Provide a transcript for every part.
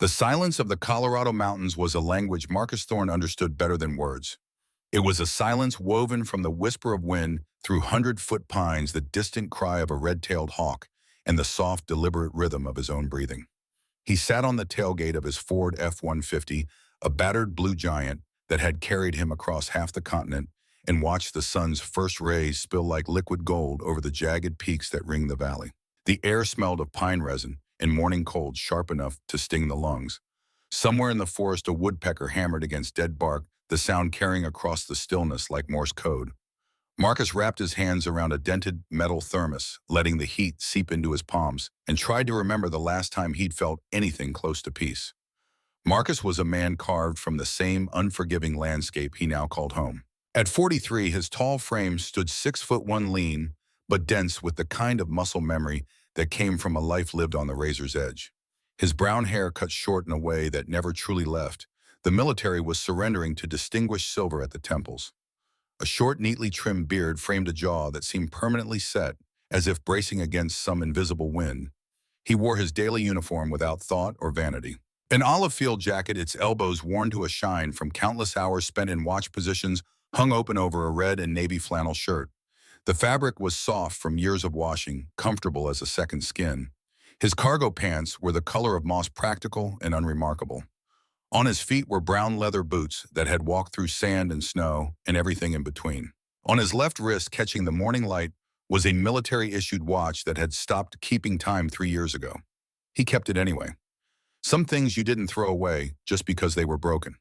The silence of the Colorado mountains was a language Marcus Thorne understood better than words. It was a silence woven from the whisper of wind through hundred-foot pines, the distant cry of a red-tailed hawk, and the soft, deliberate rhythm of his own breathing. He sat on the tailgate of his Ford F-150, a battered blue giant that had carried him across half the continent, and watched the sun's first rays spill like liquid gold over the jagged peaks that ring the valley. The air smelled of pine resin and morning cold sharp enough to sting the lungs. Somewhere in the forest, a woodpecker hammered against dead bark, the sound carrying across the stillness like Morse code. Marcus wrapped his hands around a dented metal thermos, letting the heat seep into his palms, and tried to remember the last time he'd felt anything close to peace. Marcus was a man carved from the same unforgiving landscape he now called home. At 43, his tall frame stood 6'1", lean, but dense with the kind of muscle memory that came from a life lived on the razor's edge. His brown hair cut short in a way that never truly left. The military was surrendering to distinguished silver at the temples. A short, neatly trimmed beard framed a jaw that seemed permanently set, as if bracing against some invisible wind. He wore his daily uniform without thought or vanity. An olive field jacket, its elbows worn to a shine from countless hours spent in watch positions, hung open over a red and navy flannel shirt. The fabric was soft from years of washing, comfortable as a second skin. His cargo pants were the color of moss, practical and unremarkable. On his feet were brown leather boots that had walked through sand and snow and everything in between. On his left wrist, catching the morning light, was a military-issued watch that had stopped keeping time 3 years ago. He kept it anyway. Some things you didn't throw away just because they were broken.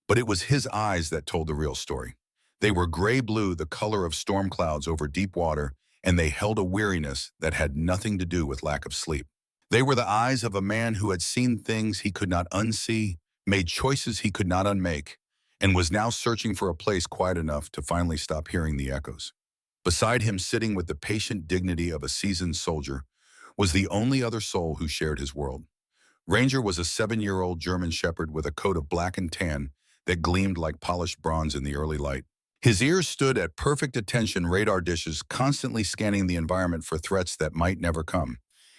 But it was his eyes that told the real story. They were gray-blue, the color of storm clouds over deep water, and they held a weariness that had nothing to do with lack of sleep. They were the eyes of a man who had seen things he could not unsee, made choices he could not unmake, and was now searching for a place quiet enough to finally stop hearing the echoes. Beside him, sitting with the patient dignity of a seasoned soldier, was the only other soul who shared his world. Ranger was a 7-year-old German shepherd with a coat of black and tan that gleamed like polished bronze in the early light. His ears stood at perfect attention, radar dishes, constantly scanning the environment for threats that might never come.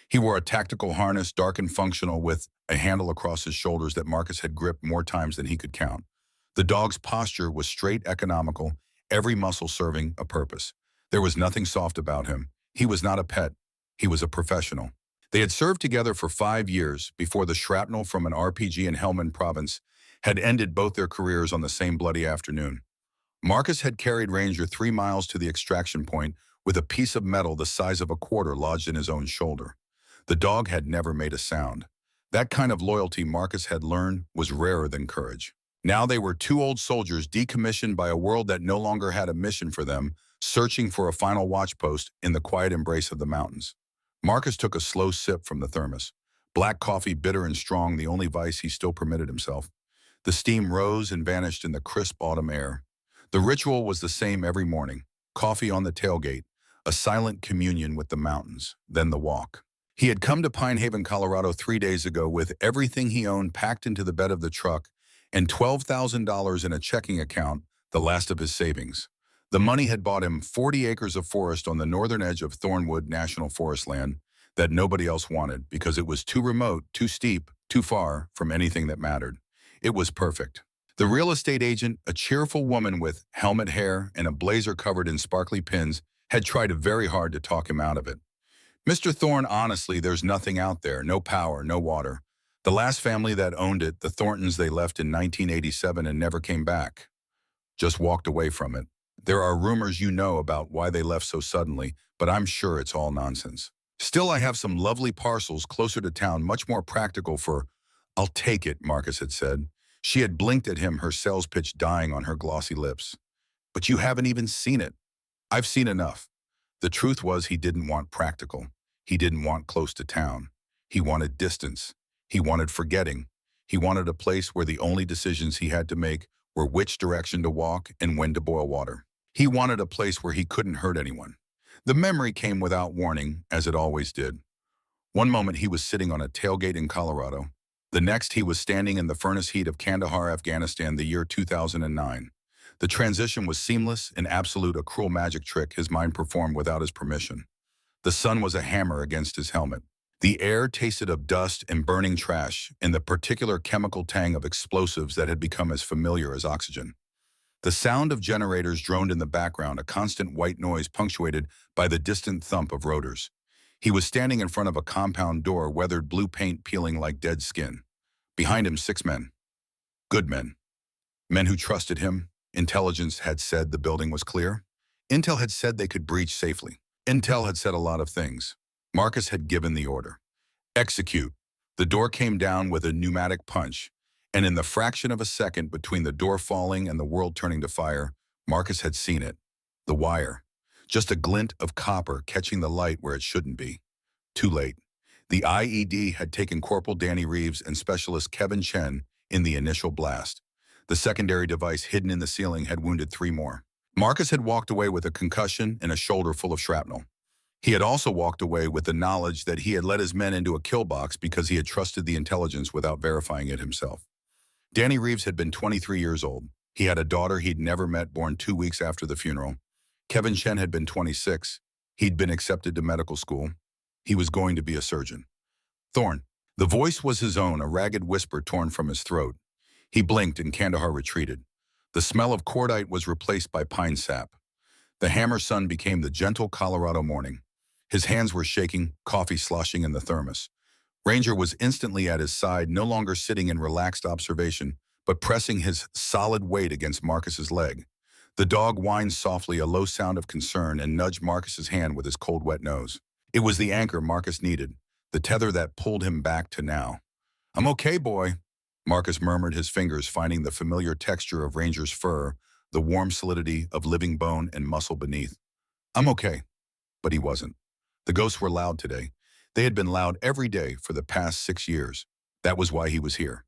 He wore a tactical harness, dark and functional, with a handle across his shoulders that Marcus had gripped more times than he could count. The dog's posture was straight, economical, every muscle serving a purpose. There was nothing soft about him. He was not a pet. He was a professional. They had served together for 5 years before the shrapnel from an RPG in Helmand province had ended both their careers on the same bloody afternoon. Marcus had carried Ranger 3 miles to the extraction point with a piece of metal the size of a quarter lodged in his own shoulder. The dog had never made a sound. That kind of loyalty, Marcus had learned, was rarer than courage. Now they were 2 old soldiers decommissioned by a world that no longer had a mission for them, searching for a final watch post in the quiet embrace of the mountains. Marcus took a slow sip from the thermos. Black coffee, bitter and strong, the only vice he still permitted himself. The steam rose and vanished in the crisp autumn air. The ritual was the same every morning. Coffee on the tailgate, a silent communion with the mountains, then the walk. He had come to Pine Haven, Colorado 3 days ago with everything he owned packed into the bed of the truck and $12,000 in a checking account, the last of his savings. The money had bought him 40 acres of forest on the northern edge of Thornwood National Forest land that nobody else wanted because it was too remote, too steep, too far from anything that mattered. It was perfect. The real estate agent, a cheerful woman with helmet hair and a blazer covered in sparkly pins, had tried very hard to talk him out of it. Mr. Thorne, honestly, there's nothing out there, no power, no water. The last family that owned it, the Thorntons, they left in 1987 and never came back. Just walked away from it. There are rumors you know about why they left so suddenly, but I'm sure it's all nonsense. Still, I have some lovely parcels closer to town, much more practical for... I'll take it, Marcus had said. She had blinked at him, her sales pitch dying on her glossy lips. But you haven't even seen it. I've seen enough. The truth was he didn't want practical. He didn't want close to town. He wanted distance. He wanted forgetting. He wanted a place where the only decisions he had to make were which direction to walk and when to boil water. He wanted a place where he couldn't hurt anyone. The memory came without warning, as it always did. One moment he was sitting on a tailgate in Colorado. The next he was standing in the furnace heat of Kandahar, Afghanistan, the year 2009. The transition was seamless and absolute, a cruel magic trick his mind performed without his permission. The sun was a hammer against his helmet. The air tasted of dust and burning trash and the particular chemical tang of explosives that had become as familiar as oxygen. The sound of generators droned in the background, a constant white noise punctuated by the distant thump of rotors. He was standing in front of a compound door, weathered blue paint peeling like dead skin. Behind him, 6 men. Good men. Men who trusted him. Intelligence had said the building was clear. Intel had said they could breach safely. Intel had said a lot of things. Marcus had given the order. Execute. The door came down with a pneumatic punch, and in the fraction of a second between the door falling and the world turning to fire, Marcus had seen it. The wire. Just a glint of copper catching the light where it shouldn't be. Too late. The IED had taken Corporal Danny Reeves and Specialist Kevin Chen in the initial blast. The secondary device hidden in the ceiling had wounded 3 more. Marcus had walked away with a concussion and a shoulder full of shrapnel. He had also walked away with the knowledge that he had led his men into a kill box because he had trusted the intelligence without verifying it himself. Danny Reeves had been 23 years old. He had a daughter he'd never met, born 2 weeks after the funeral. Kevin Chen had been 26. He'd been accepted to medical school. He was going to be a surgeon. Thorne. The voice was his own, a ragged whisper torn from his throat. He blinked and Kandahar retreated. The smell of cordite was replaced by pine sap. The hammer sun became the gentle Colorado morning. His hands were shaking, coffee sloshing in the thermos. Ranger was instantly at his side, no longer sitting in relaxed observation, but pressing his solid weight against Marcus's leg. The dog whined softly, a low sound of concern, and nudged Marcus's hand with his cold, wet nose. It was the anchor Marcus needed, the tether that pulled him back to now. "I'm okay, boy," Marcus murmured, his fingers finding the familiar texture of Ranger's fur, the warm solidity of living bone and muscle beneath. "I'm okay." But he wasn't. The ghosts were loud today. They had been loud every day for the past 6 years. That was why he was here.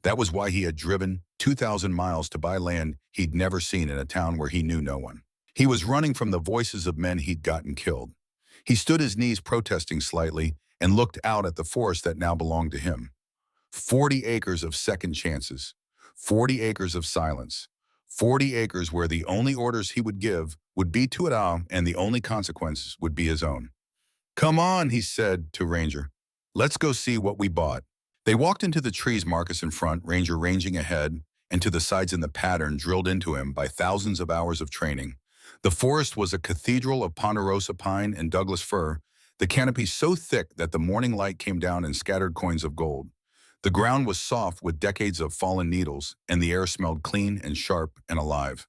That was why he had driven 2,000 miles to buy land he'd never seen in a town where he knew no one. He was running from the voices of men he'd gotten killed. He stood his knees protesting slightly and looked out at the forest that now belonged to him. 40 acres of second chances. 40 acres of silence. 40 acres where the only orders he would give would be to it all, and the only consequences would be his own. "Come on," he said to Ranger. "Let's go see what we bought." They walked into the trees, Marcus in front, Ranger ranging ahead, and to the sides in the pattern drilled into him by thousands of hours of training. The forest was a cathedral of ponderosa pine and Douglas fir, the canopy so thick that the morning light came down in scattered coins of gold. The ground was soft with decades of fallen needles, and the air smelled clean and sharp and alive.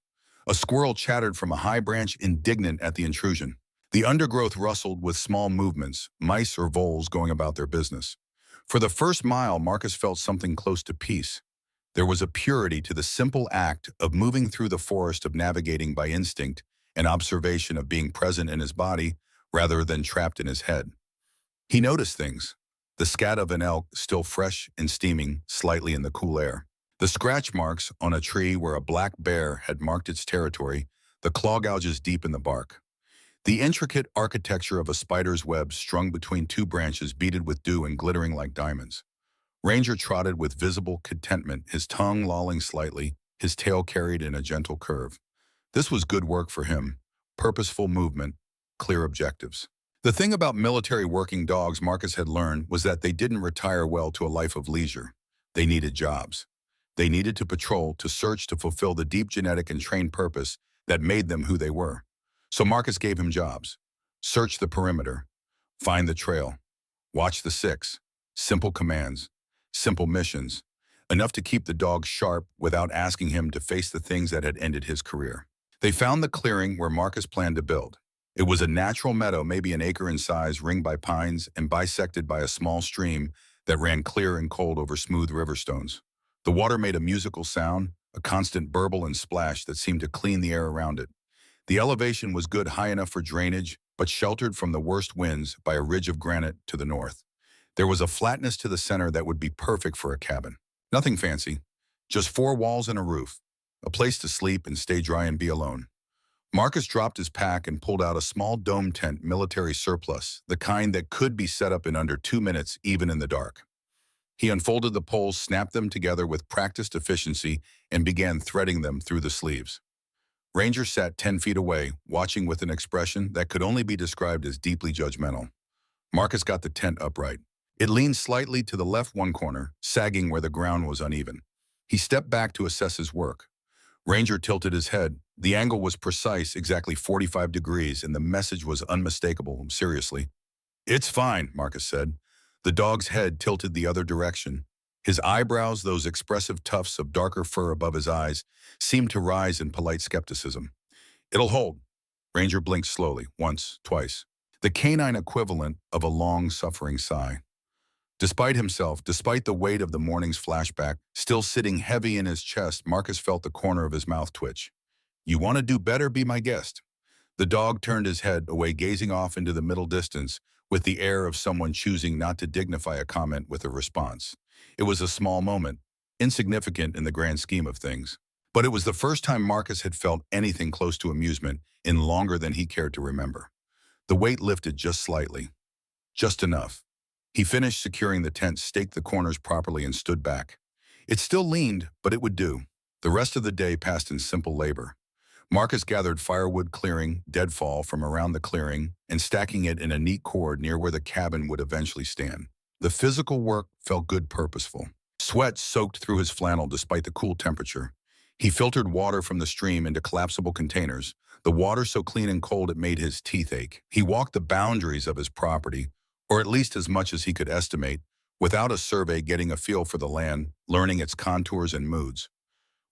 A squirrel chattered from a high branch, indignant at the intrusion. The undergrowth rustled with small movements, mice or voles going about their business. For the first mile, Marcus felt something close to peace. There was a purity to the simple act of moving through the forest, of navigating by instinct, an observation of being present in his body rather than trapped in his head. He noticed things. The scat of an elk, still fresh and steaming slightly in the cool air. The scratch marks on a tree where a black bear had marked its territory, the claw gouges deep in the bark. The intricate architecture of a spider's web strung between 2 branches beaded with dew and glittering like diamonds. Ranger trotted with visible contentment, his tongue lolling slightly, his tail carried in a gentle curve. This was good work for him, purposeful movement, clear objectives. The thing about military working dogs, Marcus had learned, was that they didn't retire well to a life of leisure. They needed jobs. They needed to patrol, to search, to fulfill the deep genetic and trained purpose that made them who they were. So Marcus gave him jobs. Search the perimeter. Find the trail. Watch the 6. Simple commands. Simple missions. Enough to keep the dog sharp without asking him to face the things that had ended his career. They found the clearing where Marcus planned to build. It was a natural meadow, maybe an acre in size, ringed by pines and bisected by a small stream that ran clear and cold over smooth river stones. The water made a musical sound, a constant burble and splash that seemed to clean the air around it. The elevation was good, high enough for drainage, but sheltered from the worst winds by a ridge of granite to the north. There was a flatness to the center that would be perfect for a cabin. Nothing fancy, just 4 walls and a roof, a place to sleep and stay dry and be alone. Marcus dropped his pack and pulled out a small dome tent, military surplus, the kind that could be set up in under 2 minutes, even in the dark. He unfolded the poles, snapped them together with practiced efficiency, and began threading them through the sleeves. Ranger sat 10 feet away, watching with an expression that could only be described as deeply judgmental. Marcus got the tent upright. It leaned slightly to the left one corner, sagging where the ground was uneven. He stepped back to assess his work. Ranger tilted his head. The angle was precise, exactly 45 degrees, and the message was unmistakable. Seriously. "It's fine," Marcus said. The dog's head tilted the other direction. His eyebrows, those expressive tufts of darker fur above his eyes, seemed to rise in polite skepticism. "It'll hold." Ranger blinked slowly, once, twice. The canine equivalent of a long-suffering sigh. Despite himself, despite the weight of the morning's flashback still sitting heavy in his chest, Marcus felt the corner of his mouth twitch. "You want to do better? Be my guest." The dog turned his head away, gazing off into the middle distance, with the air of someone choosing not to dignify a comment with a response. It was a small moment, insignificant in the grand scheme of things. But it was the first time Marcus had felt anything close to amusement in longer than he cared to remember. The weight lifted just slightly. Just enough. He finished securing the tent, staked the corners properly, and stood back. It still leaned, but it would do. The rest of the day passed in simple labor. Marcus gathered firewood, clearing deadfall from around the clearing and stacking it in a neat cord near where the cabin would eventually stand. The physical work felt good, purposeful. Sweat soaked through his flannel despite the cool temperature. He filtered water from the stream into collapsible containers, the water so clean and cold it made his teeth ache. He walked the boundaries of his property, or at least as much as he could estimate, without a survey, getting a feel for the land, learning its contours and moods.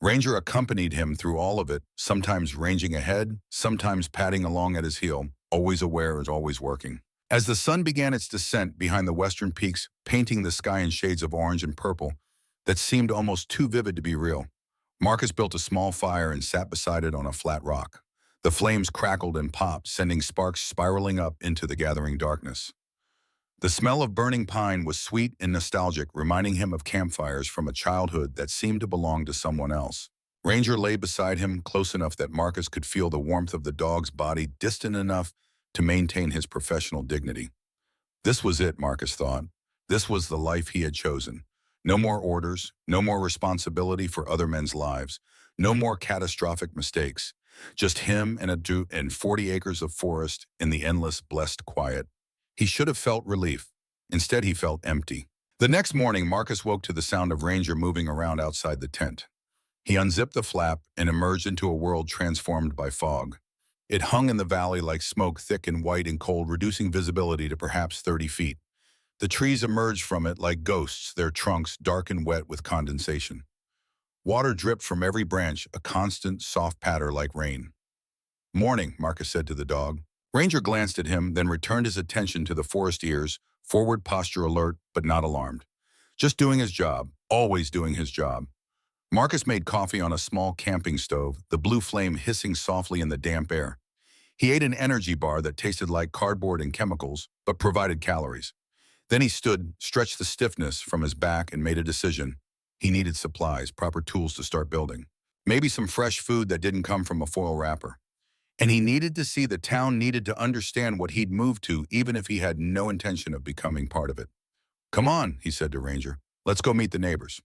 Ranger accompanied him through all of it, sometimes ranging ahead, sometimes padding along at his heel, always aware and always working. As the sun began its descent behind the western peaks, painting the sky in shades of orange and purple that seemed almost too vivid to be real, Marcus built a small fire and sat beside it on a flat rock. The flames crackled and popped, sending sparks spiraling up into the gathering darkness. The smell of burning pine was sweet and nostalgic, reminding him of campfires from a childhood that seemed to belong to someone else. Ranger lay beside him, close enough that Marcus could feel the warmth of the dog's body, distant enough to maintain his professional dignity. This was it, Marcus thought. This was the life he had chosen. No more orders, no more responsibility for other men's lives, no more catastrophic mistakes. Just him and a dude and 40 acres of forest in the endless, blessed quiet. He should have felt relief. Instead, he felt empty. The next morning, Marcus woke to the sound of Ranger moving around outside the tent. He unzipped the flap and emerged into a world transformed by fog. It hung in the valley like smoke, thick and white and cold, reducing visibility to perhaps 30 feet. The trees emerged from it like ghosts, their trunks dark and wet with condensation. Water dripped from every branch, a constant, soft patter like rain. "Morning," Marcus said to the dog. Ranger glanced at him, then returned his attention to the forest ears, forward posture alert, but not alarmed. Just doing his job, always doing his job. Marcus made coffee on a small camping stove, the blue flame hissing softly in the damp air. He ate an energy bar that tasted like cardboard and chemicals, but provided calories. Then he stood, stretched the stiffness from his back, and made a decision. He needed supplies, proper tools to start building. Maybe some fresh food that didn't come from a foil wrapper. And he needed to see the town, needed to understand what he'd moved to, even if he had no intention of becoming part of it. "Come on," he said to Ranger. "Let's go meet the neighbors."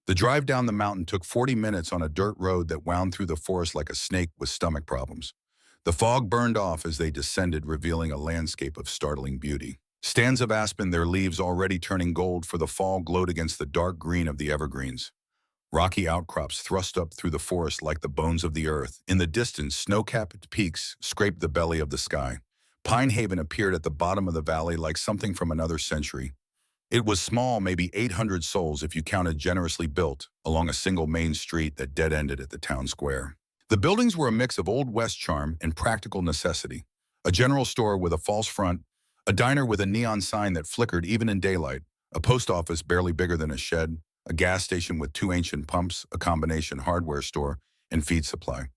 The drive down the mountain took 40 minutes on a dirt road that wound through the forest like a snake with stomach problems. The fog burned off as they descended, revealing a landscape of startling beauty. Stands of aspen, their leaves already turning gold for the fall, glowed against the dark green of the evergreens. Rocky outcrops thrust up through the forest like the bones of the earth. In the distance, snow-capped peaks scraped the belly of the sky. Pine Haven appeared at the bottom of the valley like something from another century. It was small, maybe 800 souls if you counted, generously built along a single main street that dead-ended at the town square. The buildings were a mix of Old West charm and practical necessity. A general store with a false front, a diner with a neon sign that flickered even in daylight, a post office barely bigger than a shed, a gas station with 2 ancient pumps, a combination hardware store, and feed supply.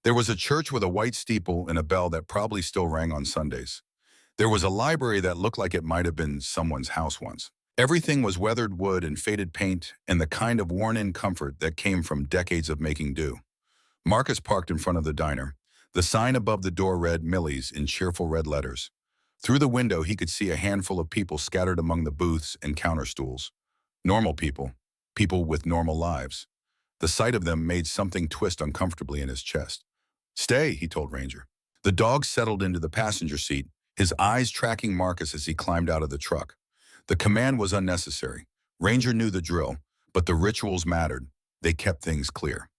There was a church with a white steeple and a bell that probably still rang on Sundays. There was a library that looked like it might have been someone's house once. Everything was weathered wood and faded paint and the kind of worn-in comfort that came from decades of making do. Marcus parked in front of the diner. The sign above the door read Millie's in cheerful red letters. Through the window, he could see a handful of people scattered among the booths and counter stools. Normal people. People with normal lives. The sight of them made something twist uncomfortably in his chest. "Stay," he told Ranger. The dog settled into the passenger seat, his eyes tracking Marcus as he climbed out of the truck. The command was unnecessary. Ranger knew the drill, but the rituals mattered. They kept things clear.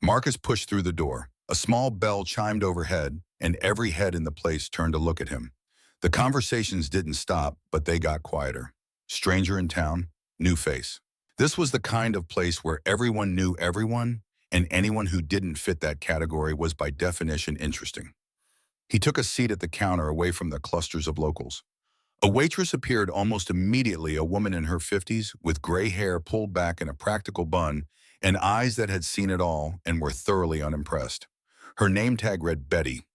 Marcus pushed through the door. A small bell chimed overhead, and every head in the place turned to look at him. The conversations didn't stop, but they got quieter. Stranger in town, new face. This was the kind of place where everyone knew everyone, and anyone who didn't fit that category was by definition interesting. He took a seat at the counter away from the clusters of locals. A waitress appeared almost immediately, a woman in her 50s with gray hair pulled back in a practical bun and eyes that had seen it all and were thoroughly unimpressed. Her name tag read Betty.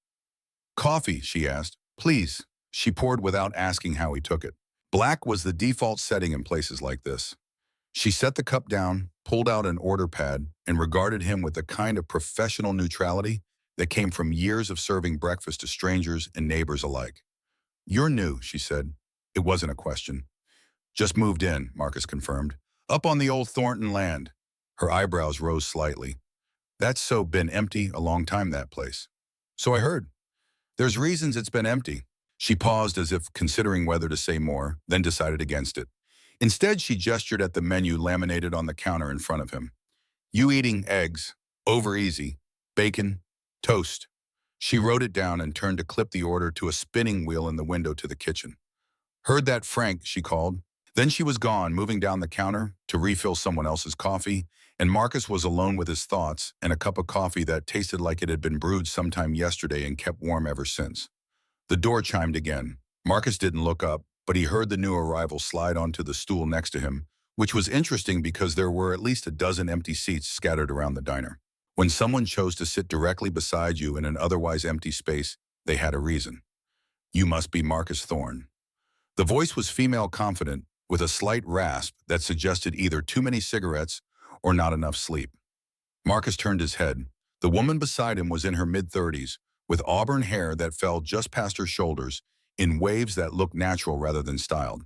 "Coffee," she asked. "Please." She poured without asking how he took it. Black was the default setting in places like this. She set the cup down, pulled out an order pad, and regarded him with the kind of professional neutrality that came from years of serving breakfast to strangers and neighbors alike. "You're new," she said. It wasn't a question. "Just moved in," Marcus confirmed. "Up on the old Thornton land." Her eyebrows rose slightly. "That's so been empty a long time, that place." "So I heard. There's reasons it's been empty." She paused as if considering whether to say more, then decided against it. Instead, she gestured at the menu laminated on the counter in front of him. "You eating eggs, over easy, bacon, toast." She wrote it down and turned to clip the order to a spinning wheel in the window to the kitchen. "Heard that, Frank," she called. Then she was gone, moving down the counter to refill someone else's coffee, and Marcus was alone with his thoughts and a cup of coffee that tasted like it had been brewed sometime yesterday and kept warm ever since. The door chimed again. Marcus didn't look up, but he heard the new arrival slide onto the stool next to him, which was interesting because there were at least a dozen empty seats scattered around the diner. When someone chose to sit directly beside you in an otherwise empty space, they had a reason. "You must be Marcus Thorne." The voice was female confident, with a slight rasp that suggested either too many cigarettes or not enough sleep. Marcus turned his head. The woman beside him was in her mid-30s, with auburn hair that fell just past her shoulders in waves that looked natural rather than styled.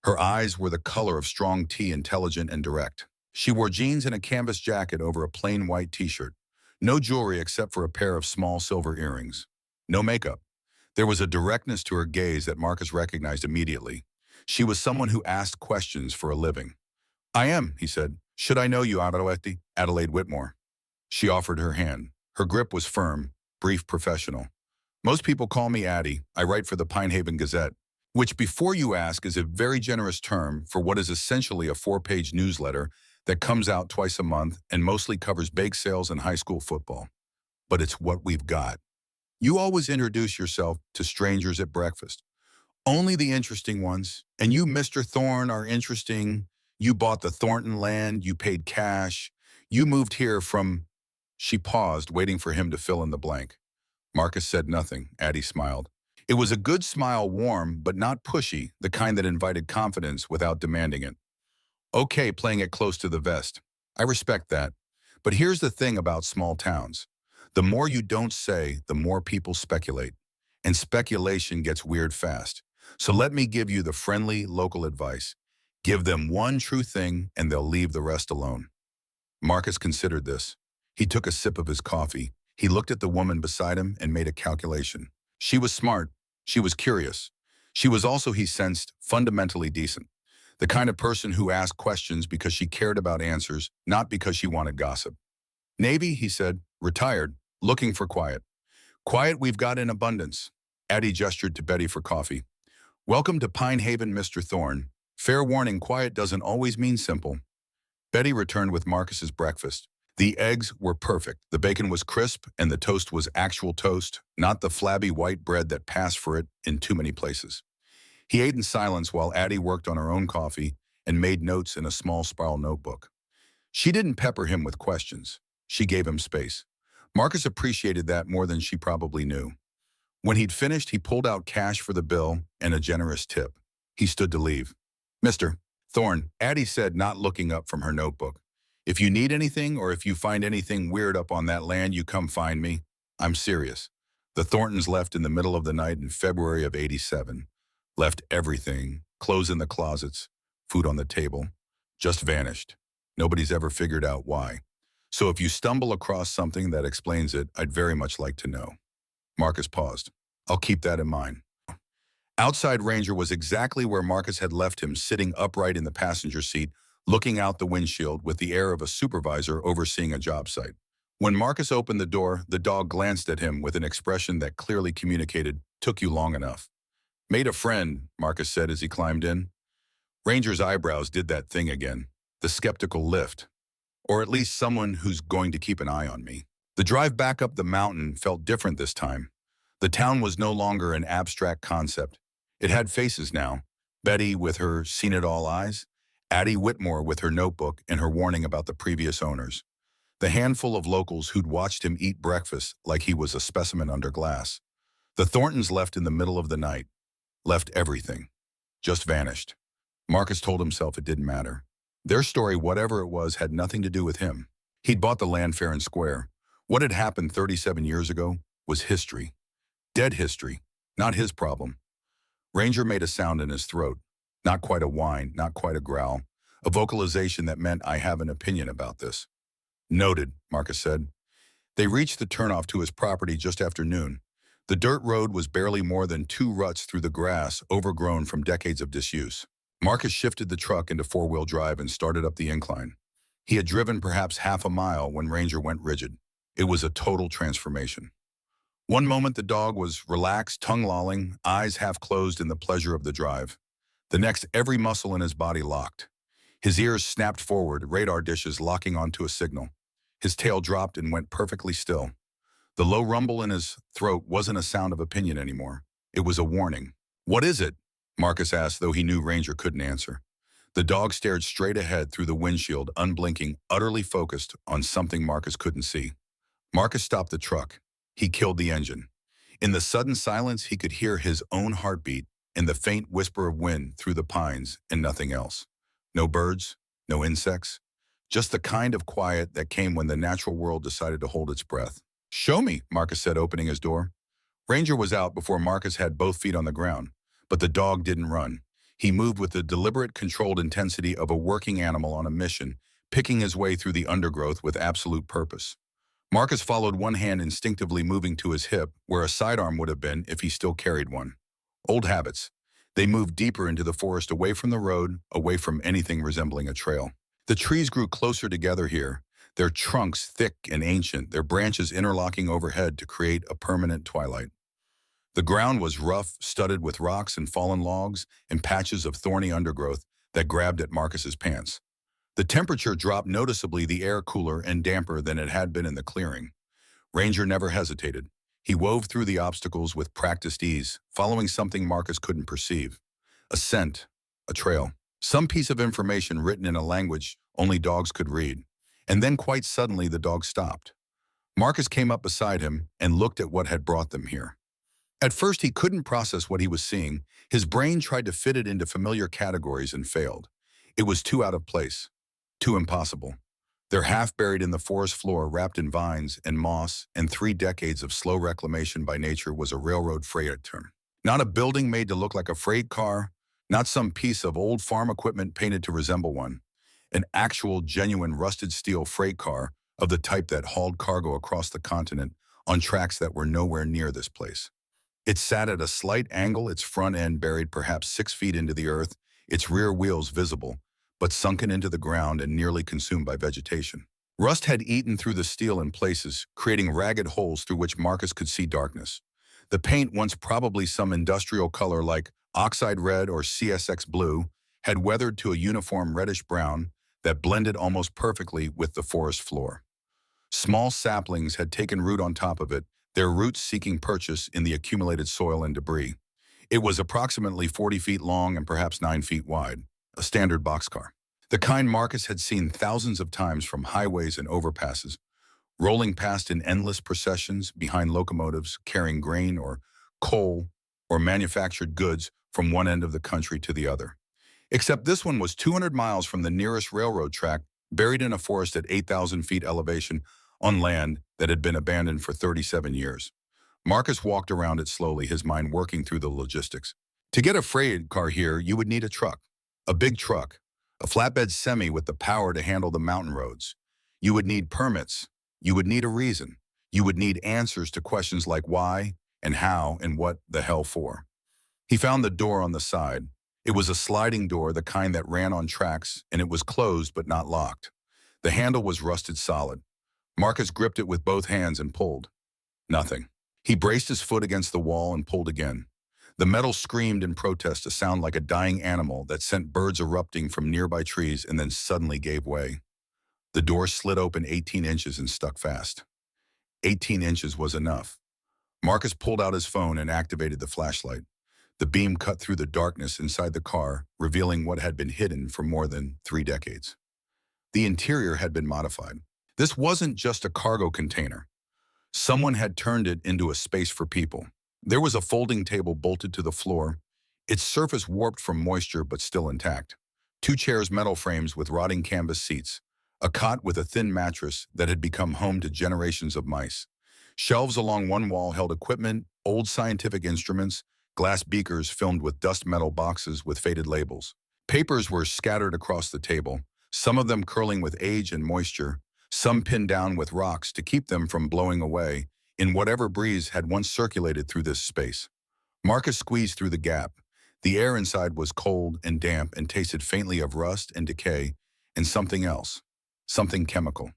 Her eyes were the color of strong tea, intelligent and direct. She wore jeans and a canvas jacket over a plain white t-shirt. No jewelry except for a pair of small silver earrings. No makeup. There was a directness to her gaze that Marcus recognized immediately. She was someone who asked questions for a living. "I am," he said. "Should I know you, Adelaide Whitmore?" She offered her hand. Her grip was firm, brief, professional. "Most people call me Addie. I write for the Pinehaven Gazette," which, before you ask, is a very generous term for what is essentially a 4-page newsletter that comes out twice a month and mostly covers bake sales and high school football. But it's what we've got. You always introduce yourself to strangers at breakfast. Only the interesting ones. And you, Mr. Thorne, are interesting. You bought the Thornton land. You paid cash. You moved here from... She paused, waiting for him to fill in the blank. Marcus said nothing. Addie smiled. It was a good smile, warm, but not pushy, the kind that invited confidence without demanding it. "Okay, playing it close to the vest. I respect that. But here's the thing about small towns. The more you don't say, the more people speculate. And speculation gets weird fast. So let me give you the friendly, local advice. Give them one true thing, and they'll leave the rest alone." Marcus considered this. He took a sip of his coffee. He looked at the woman beside him and made a calculation. She was smart. She was curious. She was also, he sensed, fundamentally decent. The kind of person who asked questions because she cared about answers, not because she wanted gossip. "Navy," he said, "retired, looking for quiet." "Quiet we've got in abundance." Addie gestured to Betty for coffee. "Welcome to Pinehaven, Mr. Thorne. Fair warning, quiet doesn't always mean simple." Betty returned with Marcus's breakfast. The eggs were perfect. The bacon was crisp, and the toast was actual toast, not the flabby white bread that passed for it in too many places. He ate in silence while Addie worked on her own coffee and made notes in a small spiral notebook. She didn't pepper him with questions. She gave him space. Marcus appreciated that more than she probably knew. When he'd finished, he pulled out cash for the bill and a generous tip. He stood to leave. "Mr. Thorne," Addie said, not looking up from her notebook. "If you need anything or if you find anything weird up on that land, you come find me. I'm serious." The Thorntons left in the middle of the night in February of '87. Left everything, clothes in the closets, food on the table. Just vanished. Nobody's ever figured out why. So if you stumble across something that explains it, I'd very much like to know. Marcus paused. "I'll keep that in mind." Outside Ranger was exactly where Marcus had left him, sitting upright in the passenger seat, looking out the windshield with the air of a supervisor overseeing a job site. When Marcus opened the door, the dog glanced at him with an expression that clearly communicated, "Took you long enough." "Made a friend," Marcus said as he climbed in. Ranger's eyebrows did that thing again, the skeptical lift. Or at least someone who's going to keep an eye on me. The drive back up the mountain felt different this time. The town was no longer an abstract concept. It had faces now. Betty with her seen-it-all eyes, Addie Whitmore with her notebook and her warning about the previous owners, the handful of locals who'd watched him eat breakfast like he was a specimen under glass. The Thorntons left in the middle of the night, left everything, just vanished. Marcus told himself it didn't matter. Their story, whatever it was, had nothing to do with him. He'd bought the land fair and square. What had happened 37 years ago was history. Dead history, not his problem. Ranger made a sound in his throat. Not quite a whine, not quite a growl. A vocalization that meant, "I have an opinion about this." "Noted," Marcus said. They reached the turnoff to his property just after noon. The dirt road was barely more than 2 ruts through the grass, overgrown from decades of disuse. Marcus shifted the truck into 4-wheel drive and started up the incline. He had driven perhaps half a mile when Ranger went rigid. It was a total transformation. One moment the dog was relaxed, tongue-lolling, eyes half closed in the pleasure of the drive. The next, every muscle in his body locked. His ears snapped forward, radar dishes locking onto a signal. His tail dropped and went perfectly still. The low rumble in his throat wasn't a sound of opinion anymore. It was a warning. "What is it?" Marcus asked, though he knew Ranger couldn't answer. The dog stared straight ahead through the windshield, unblinking, utterly focused on something Marcus couldn't see. Marcus stopped the truck. He killed the engine. In the sudden silence, he could hear his own heartbeat and the faint whisper of wind through the pines and nothing else. No birds, no insects, just the kind of quiet that came when the natural world decided to hold its breath. "Show me," Marcus said, opening his door. Ranger was out before Marcus had both feet on the ground, but the dog didn't run. He moved with the deliberate, controlled intensity of a working animal on a mission, picking his way through the undergrowth with absolute purpose. Marcus followed, one hand instinctively moving to his hip, where a sidearm would have been if he still carried one. Old habits. They moved deeper into the forest, away from the road, away from anything resembling a trail. The trees grew closer together here, their trunks thick and ancient, their branches interlocking overhead to create a permanent twilight. The ground was rough, studded with rocks and fallen logs and patches of thorny undergrowth that grabbed at Marcus's pants. The temperature dropped noticeably, the air cooler and damper than it had been in the clearing. Ranger never hesitated. He wove through the obstacles with practiced ease, following something Marcus couldn't perceive. A scent, a trail, some piece of information written in a language only dogs could read. And then quite suddenly the dog stopped. Marcus came up beside him and looked at what had brought them here. At first he couldn't process what he was seeing. His brain tried to fit it into familiar categories and failed. It was too out of place. Too impossible. They're half buried in the forest floor, wrapped in vines and moss, and 3 decades of slow reclamation by nature was a railroad freight term. Not a building made to look like a freight car, not some piece of old farm equipment painted to resemble one. An actual, genuine rusted steel freight car of the type that hauled cargo across the continent on tracks that were nowhere near this place. It sat at a slight angle, its front end buried perhaps 6 feet into the earth, its rear wheels visible, but sunken into the ground and nearly consumed by vegetation. Rust had eaten through the steel in places, creating ragged holes through which Marcus could see darkness. The paint, once probably some industrial color like oxide red or CSX blue, had weathered to a uniform reddish-brown that blended almost perfectly with the forest floor. Small saplings had taken root on top of it, their roots seeking purchase in the accumulated soil and debris. It was approximately 40 feet long and perhaps 9 feet wide, a standard boxcar. The kind Marcus had seen thousands of times from highways and overpasses, rolling past in endless processions behind locomotives carrying grain or coal or manufactured goods from one end of the country to the other. Except this one was 200 miles from the nearest railroad track, buried in a forest at 8,000 feet elevation on land that had been abandoned for 37 years. Marcus walked around it slowly, his mind working through the logistics. To get a freight car here, you would need a truck, a big truck, a flatbed semi with the power to handle the mountain roads. You would need permits. You would need a reason. You would need answers to questions like why and how and what the hell for. He found the door on the side. It was a sliding door, the kind that ran on tracks, and it was closed but not locked. The handle was rusted solid. Marcus gripped it with both hands and pulled. Nothing. He braced his foot against the wall and pulled again. The metal screamed in protest, a sound like a dying animal that sent birds erupting from nearby trees and then suddenly gave way. The door slid open 18 inches and stuck fast. 18 inches was enough. Marcus pulled out his phone and activated the flashlight. The beam cut through the darkness inside the car, revealing what had been hidden for more than 3 decades. The interior had been modified. This wasn't just a cargo container. Someone had turned it into a space for people. There was a folding table bolted to the floor, its surface warped from moisture but still intact. 2 chairs, metal frames with rotting canvas seats. A cot with a thin mattress that had become home to generations of mice. Shelves along one wall held equipment, old scientific instruments, glass beakers filmed with dust, metal boxes with faded labels. Papers were scattered across the table, some of them curling with age and moisture, some pinned down with rocks to keep them from blowing away in whatever breeze had once circulated through this space. Marcus squeezed through the gap. The air inside was cold and damp and tasted faintly of rust and decay and something else, something chemical.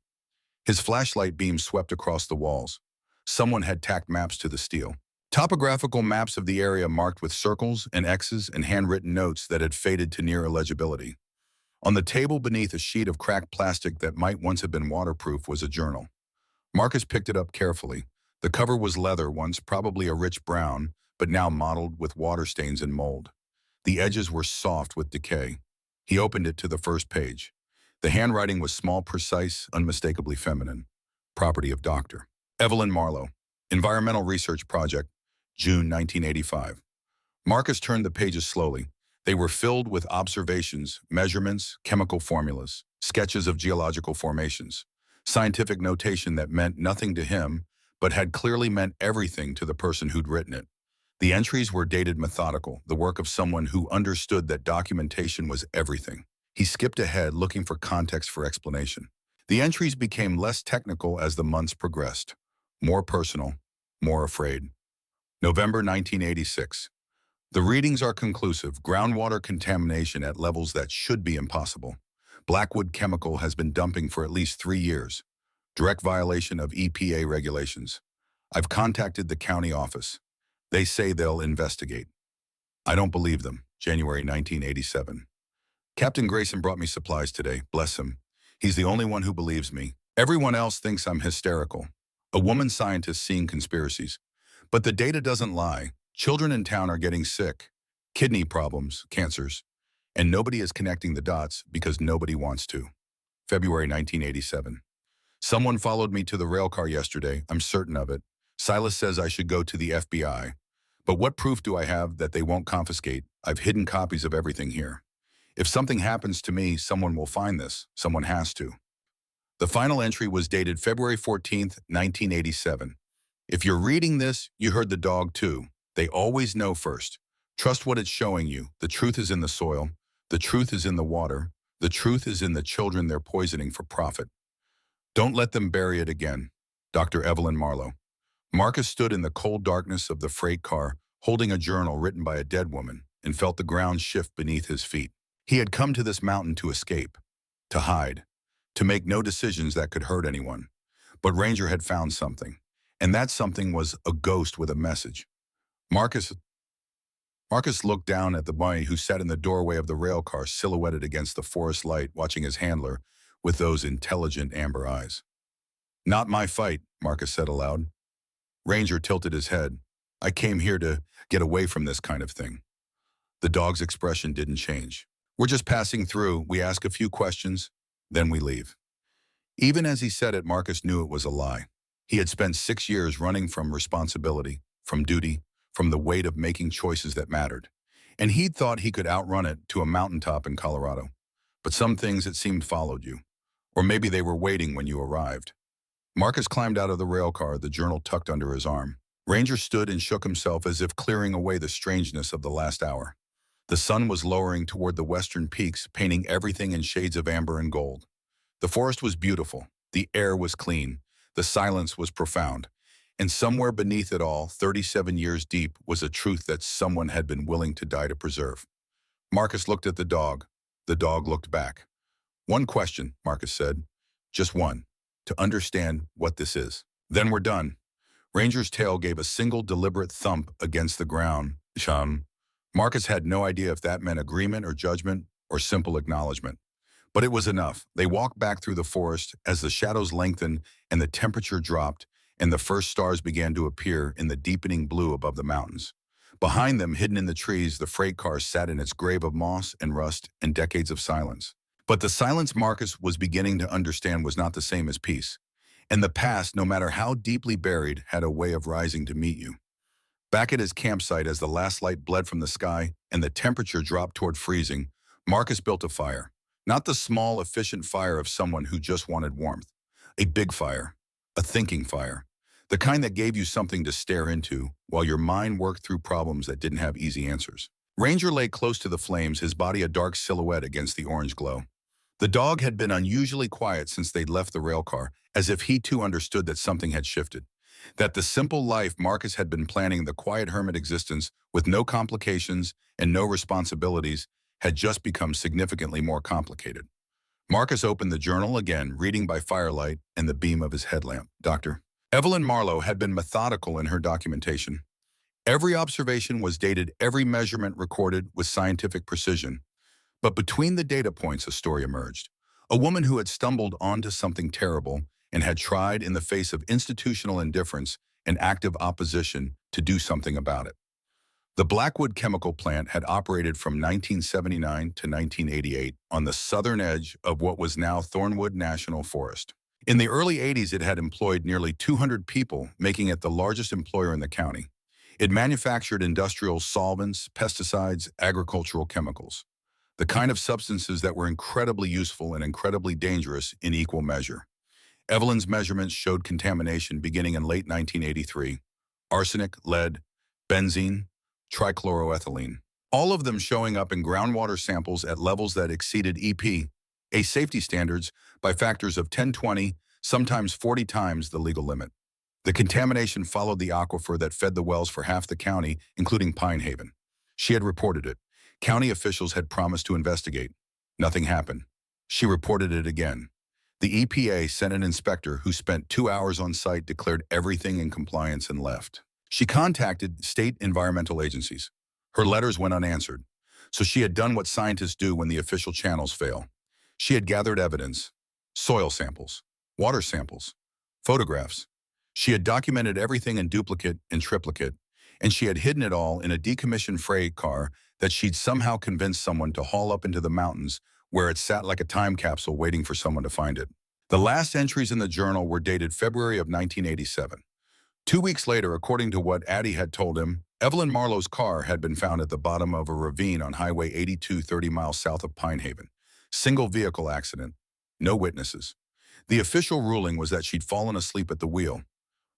His flashlight beam swept across the walls. Someone had tacked maps to the steel. Topographical maps of the area marked with circles and X's and handwritten notes that had faded to near illegibility. On the table beneath a sheet of cracked plastic that might once have been waterproof was a journal. Marcus picked it up carefully. The cover was leather once, probably a rich brown, but now mottled with water stains and mold. The edges were soft with decay. He opened it to the first page. The handwriting was small, precise, unmistakably feminine. Property of Dr. Evelyn Marlowe. Environmental Research Project, June 1985. Marcus turned the pages slowly. They were filled with observations, measurements, chemical formulas, sketches of geological formations, scientific notation that meant nothing to him, but had clearly meant everything to the person who'd written it. The entries were dated methodical, the work of someone who understood that documentation was everything. He skipped ahead, looking for context for explanation. The entries became less technical as the months progressed, more personal, more afraid. November 1986. The readings are conclusive. Groundwater contamination at levels that should be impossible. Blackwood Chemical has been dumping for at least 3 years. Direct violation of EPA regulations. I've contacted the county office. They say they'll investigate. I don't believe them. January 1987. Captain Grayson brought me supplies today, bless him. He's the only one who believes me. Everyone else thinks I'm hysterical. A woman scientist seeing conspiracies. But the data doesn't lie. Children in town are getting sick. Kidney problems, cancers. And nobody is connecting the dots because nobody wants to. February 1987. Someone followed me to the rail car yesterday, I'm certain of it. Silas says I should go to the FBI. But what proof do I have that they won't confiscate? I've hidden copies of everything here. If something happens to me, someone will find this. Someone has to. The final entry was dated February 14th, 1987. If you're reading this, you heard the dog too. They always know first. Trust what it's showing you. The truth is in the soil. The truth is in the water. The truth is in the children they're poisoning for profit. Don't let them bury it again. Dr. Evelyn Marlowe. Marcus stood in the cold darkness of the freight car, holding a journal written by a dead woman, and felt the ground shift beneath his feet. He had come to this mountain to escape, to hide, to make no decisions that could hurt anyone. But Ranger had found something, and that something was a ghost with a message. Marcus looked down at the boy who sat in the doorway of the rail car, silhouetted against the forest light, watching his handler with those intelligent amber eyes. Not my fight, Marcus said aloud. Ranger tilted his head. I came here to get away from this kind of thing. The dog's expression didn't change. We're just passing through. We ask a few questions, then we leave. Even as he said it, Marcus knew it was a lie. He had spent 6 years running from responsibility, from duty, from the weight of making choices that mattered. And he'd thought he could outrun it to a mountaintop in Colorado. But some things, it seemed, followed you. Or maybe they were waiting when you arrived. Marcus climbed out of the rail car, the journal tucked under his arm. Ranger stood and shook himself as if clearing away the strangeness of the last hour. The sun was lowering toward the western peaks, painting everything in shades of amber and gold. The forest was beautiful. The air was clean. The silence was profound. And somewhere beneath it all, 37 years deep, was a truth that someone had been willing to die to preserve. Marcus looked at the dog. The dog looked back. "One question," Marcus said. "Just one. To understand what this is. Then we're done." Ranger's tail gave a single deliberate thump against the ground. Marcus had no idea if that meant agreement or judgment or simple acknowledgement. But it was enough. They walked back through the forest as the shadows lengthened and the temperature dropped, and the first stars began to appear in the deepening blue above the mountains. Behind them, hidden in the trees, the freight car sat in its grave of moss and rust and decades of silence. But the silence Marcus was beginning to understand was not the same as peace. And the past, no matter how deeply buried, had a way of rising to meet you. Back at his campsite, as the last light bled from the sky and the temperature dropped toward freezing, Marcus built a fire. Not the small, efficient fire of someone who just wanted warmth. A big fire. A thinking fire. The kind that gave you something to stare into while your mind worked through problems that didn't have easy answers. Ranger lay close to the flames, his body a dark silhouette against the orange glow. The dog had been unusually quiet since they'd left the railcar, as if he too understood that something had shifted. That the simple life Marcus had been planning, the quiet hermit existence with no complications and no responsibilities, had just become significantly more complicated. Marcus opened the journal again, reading by firelight and the beam of his headlamp. Dr. Evelyn Marlowe had been methodical in her documentation. Every observation was dated, every measurement recorded with scientific precision. But between the data points, a story emerged. A woman who had stumbled onto something terrible and had tried, in the face of institutional indifference and active opposition, to do something about it. The Blackwood chemical plant had operated from 1979 to 1988 on the southern edge of what was now Thornwood National Forest. In the early 80s, it had employed nearly 200 people, making it the largest employer in the county. It manufactured industrial solvents, pesticides, agricultural chemicals, the kind of substances that were incredibly useful and incredibly dangerous in equal measure. Evelyn's measurements showed contamination beginning in late 1983. Arsenic, lead, benzene, trichloroethylene, all of them showing up in groundwater samples at levels that exceeded EPA safety standards by factors of 10, 20, sometimes 40 times the legal limit. The contamination followed the aquifer that fed the wells for half the county, including Pine Haven. She had reported it. County officials had promised to investigate. Nothing happened. She reported it again. The EPA sent an inspector who spent 2 hours on site, declared everything in compliance, and left. She contacted state environmental agencies. Her letters went unanswered. So she had done what scientists do when the official channels fail. She had gathered evidence, soil samples, water samples, photographs. She had documented everything in duplicate and triplicate, and she had hidden it all in a decommissioned freight car that she'd somehow convinced someone to haul up into the mountains, where it sat like a time capsule waiting for someone to find it. The last entries in the journal were dated February of 1987. 2 weeks later, according to what Addie had told him, Evelyn Marlowe's car had been found at the bottom of a ravine on Highway 82, 30 miles south of Pine Haven. Single vehicle accident. No witnesses. The official ruling was that she'd fallen asleep at the wheel.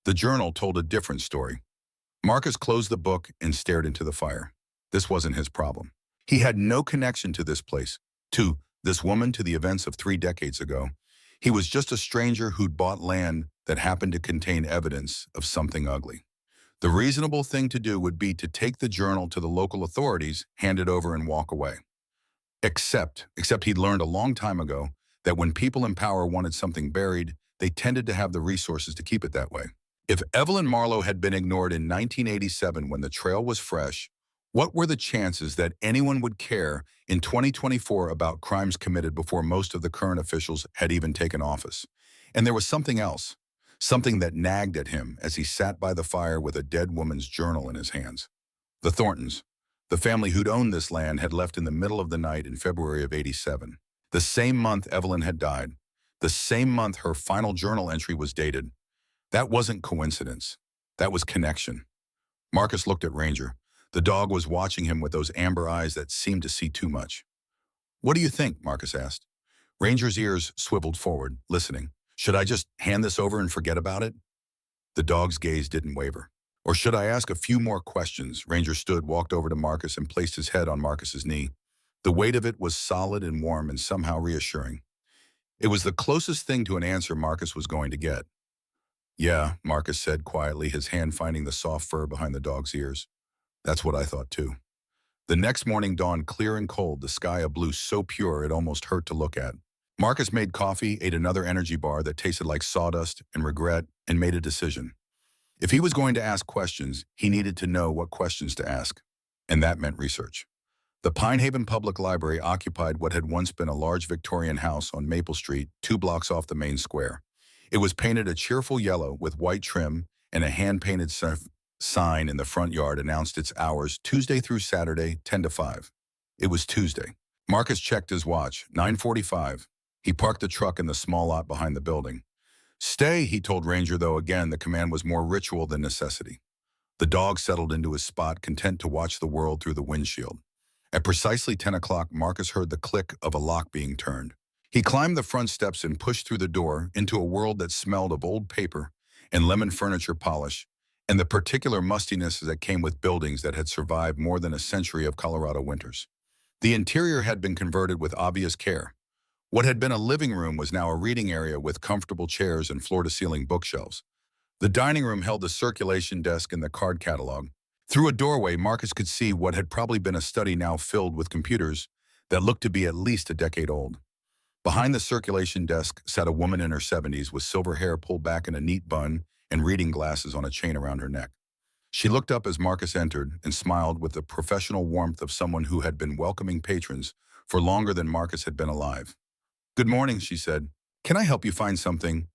The journal told a different story. Marcus closed the book and stared into the fire. This wasn't his problem. He had no connection to this place, to this woman, to the events of 3 decades ago. He was just a stranger who'd bought land that happened to contain evidence of something ugly. The reasonable thing to do would be to take the journal to the local authorities, hand it over, and walk away. Except he'd learned a long time ago that when people in power wanted something buried, they tended to have the resources to keep it that way. If Evelyn Marlowe had been ignored in 1987 when the trail was fresh, what were the chances that anyone would care in 2024 about crimes committed before most of the current officials had even taken office? And there was something else, something that nagged at him as he sat by the fire with a dead woman's journal in his hands. The Thorntons, the family who'd owned this land, had left in the middle of the night in February of '87. The same month Evelyn had died. The same month her final journal entry was dated. That wasn't coincidence. That was connection. Marcus looked at Ranger. The dog was watching him with those amber eyes that seemed to see too much. "What do you think?" Marcus asked. Ranger's ears swiveled forward, listening. "Should I just hand this over and forget about it?" The dog's gaze didn't waver. "Or should I ask a few more questions?" Ranger stood, walked over to Marcus, and placed his head on Marcus's knee. The weight of it was solid and warm and somehow reassuring. It was the closest thing to an answer Marcus was going to get. Yeah, Marcus said quietly, his hand finding the soft fur behind the dog's ears. That's what I thought too. The next morning dawned clear and cold, the sky a blue so pure it almost hurt to look at. Marcus made coffee, ate another energy bar that tasted like sawdust and regret, and made a decision. If he was going to ask questions, he needed to know what questions to ask. And that meant research. The Pine Haven Public Library occupied what had once been a large Victorian house on Maple Street, 2 blocks off the main square. It was painted a cheerful yellow with white trim, and a hand-painted sign in the front yard announced its hours Tuesday through Saturday, 10 to 5. It was Tuesday. Marcus checked his watch, 9:45. He parked the truck in the small lot behind the building. Stay, he told Ranger, though again the command was more ritual than necessity. The dog settled into his spot, content to watch the world through the windshield. At precisely 10 o'clock, Marcus heard the click of a lock being turned. He climbed the front steps and pushed through the door into a world that smelled of old paper and lemon furniture polish, and the particular mustiness that came with buildings that had survived more than a century of Colorado winters. The interior had been converted with obvious care. What had been a living room was now a reading area with comfortable chairs and floor-to-ceiling bookshelves. The dining room held the circulation desk and the card catalog. Through a doorway, Marcus could see what had probably been a study now filled with computers that looked to be at least a decade old. Behind the circulation desk sat a woman in her 70s with silver hair pulled back in a neat bun and reading glasses on a chain around her neck. She looked up as Marcus entered and smiled with the professional warmth of someone who had been welcoming patrons for longer than Marcus had been alive. "Good morning," she said. "Can I help you find something?"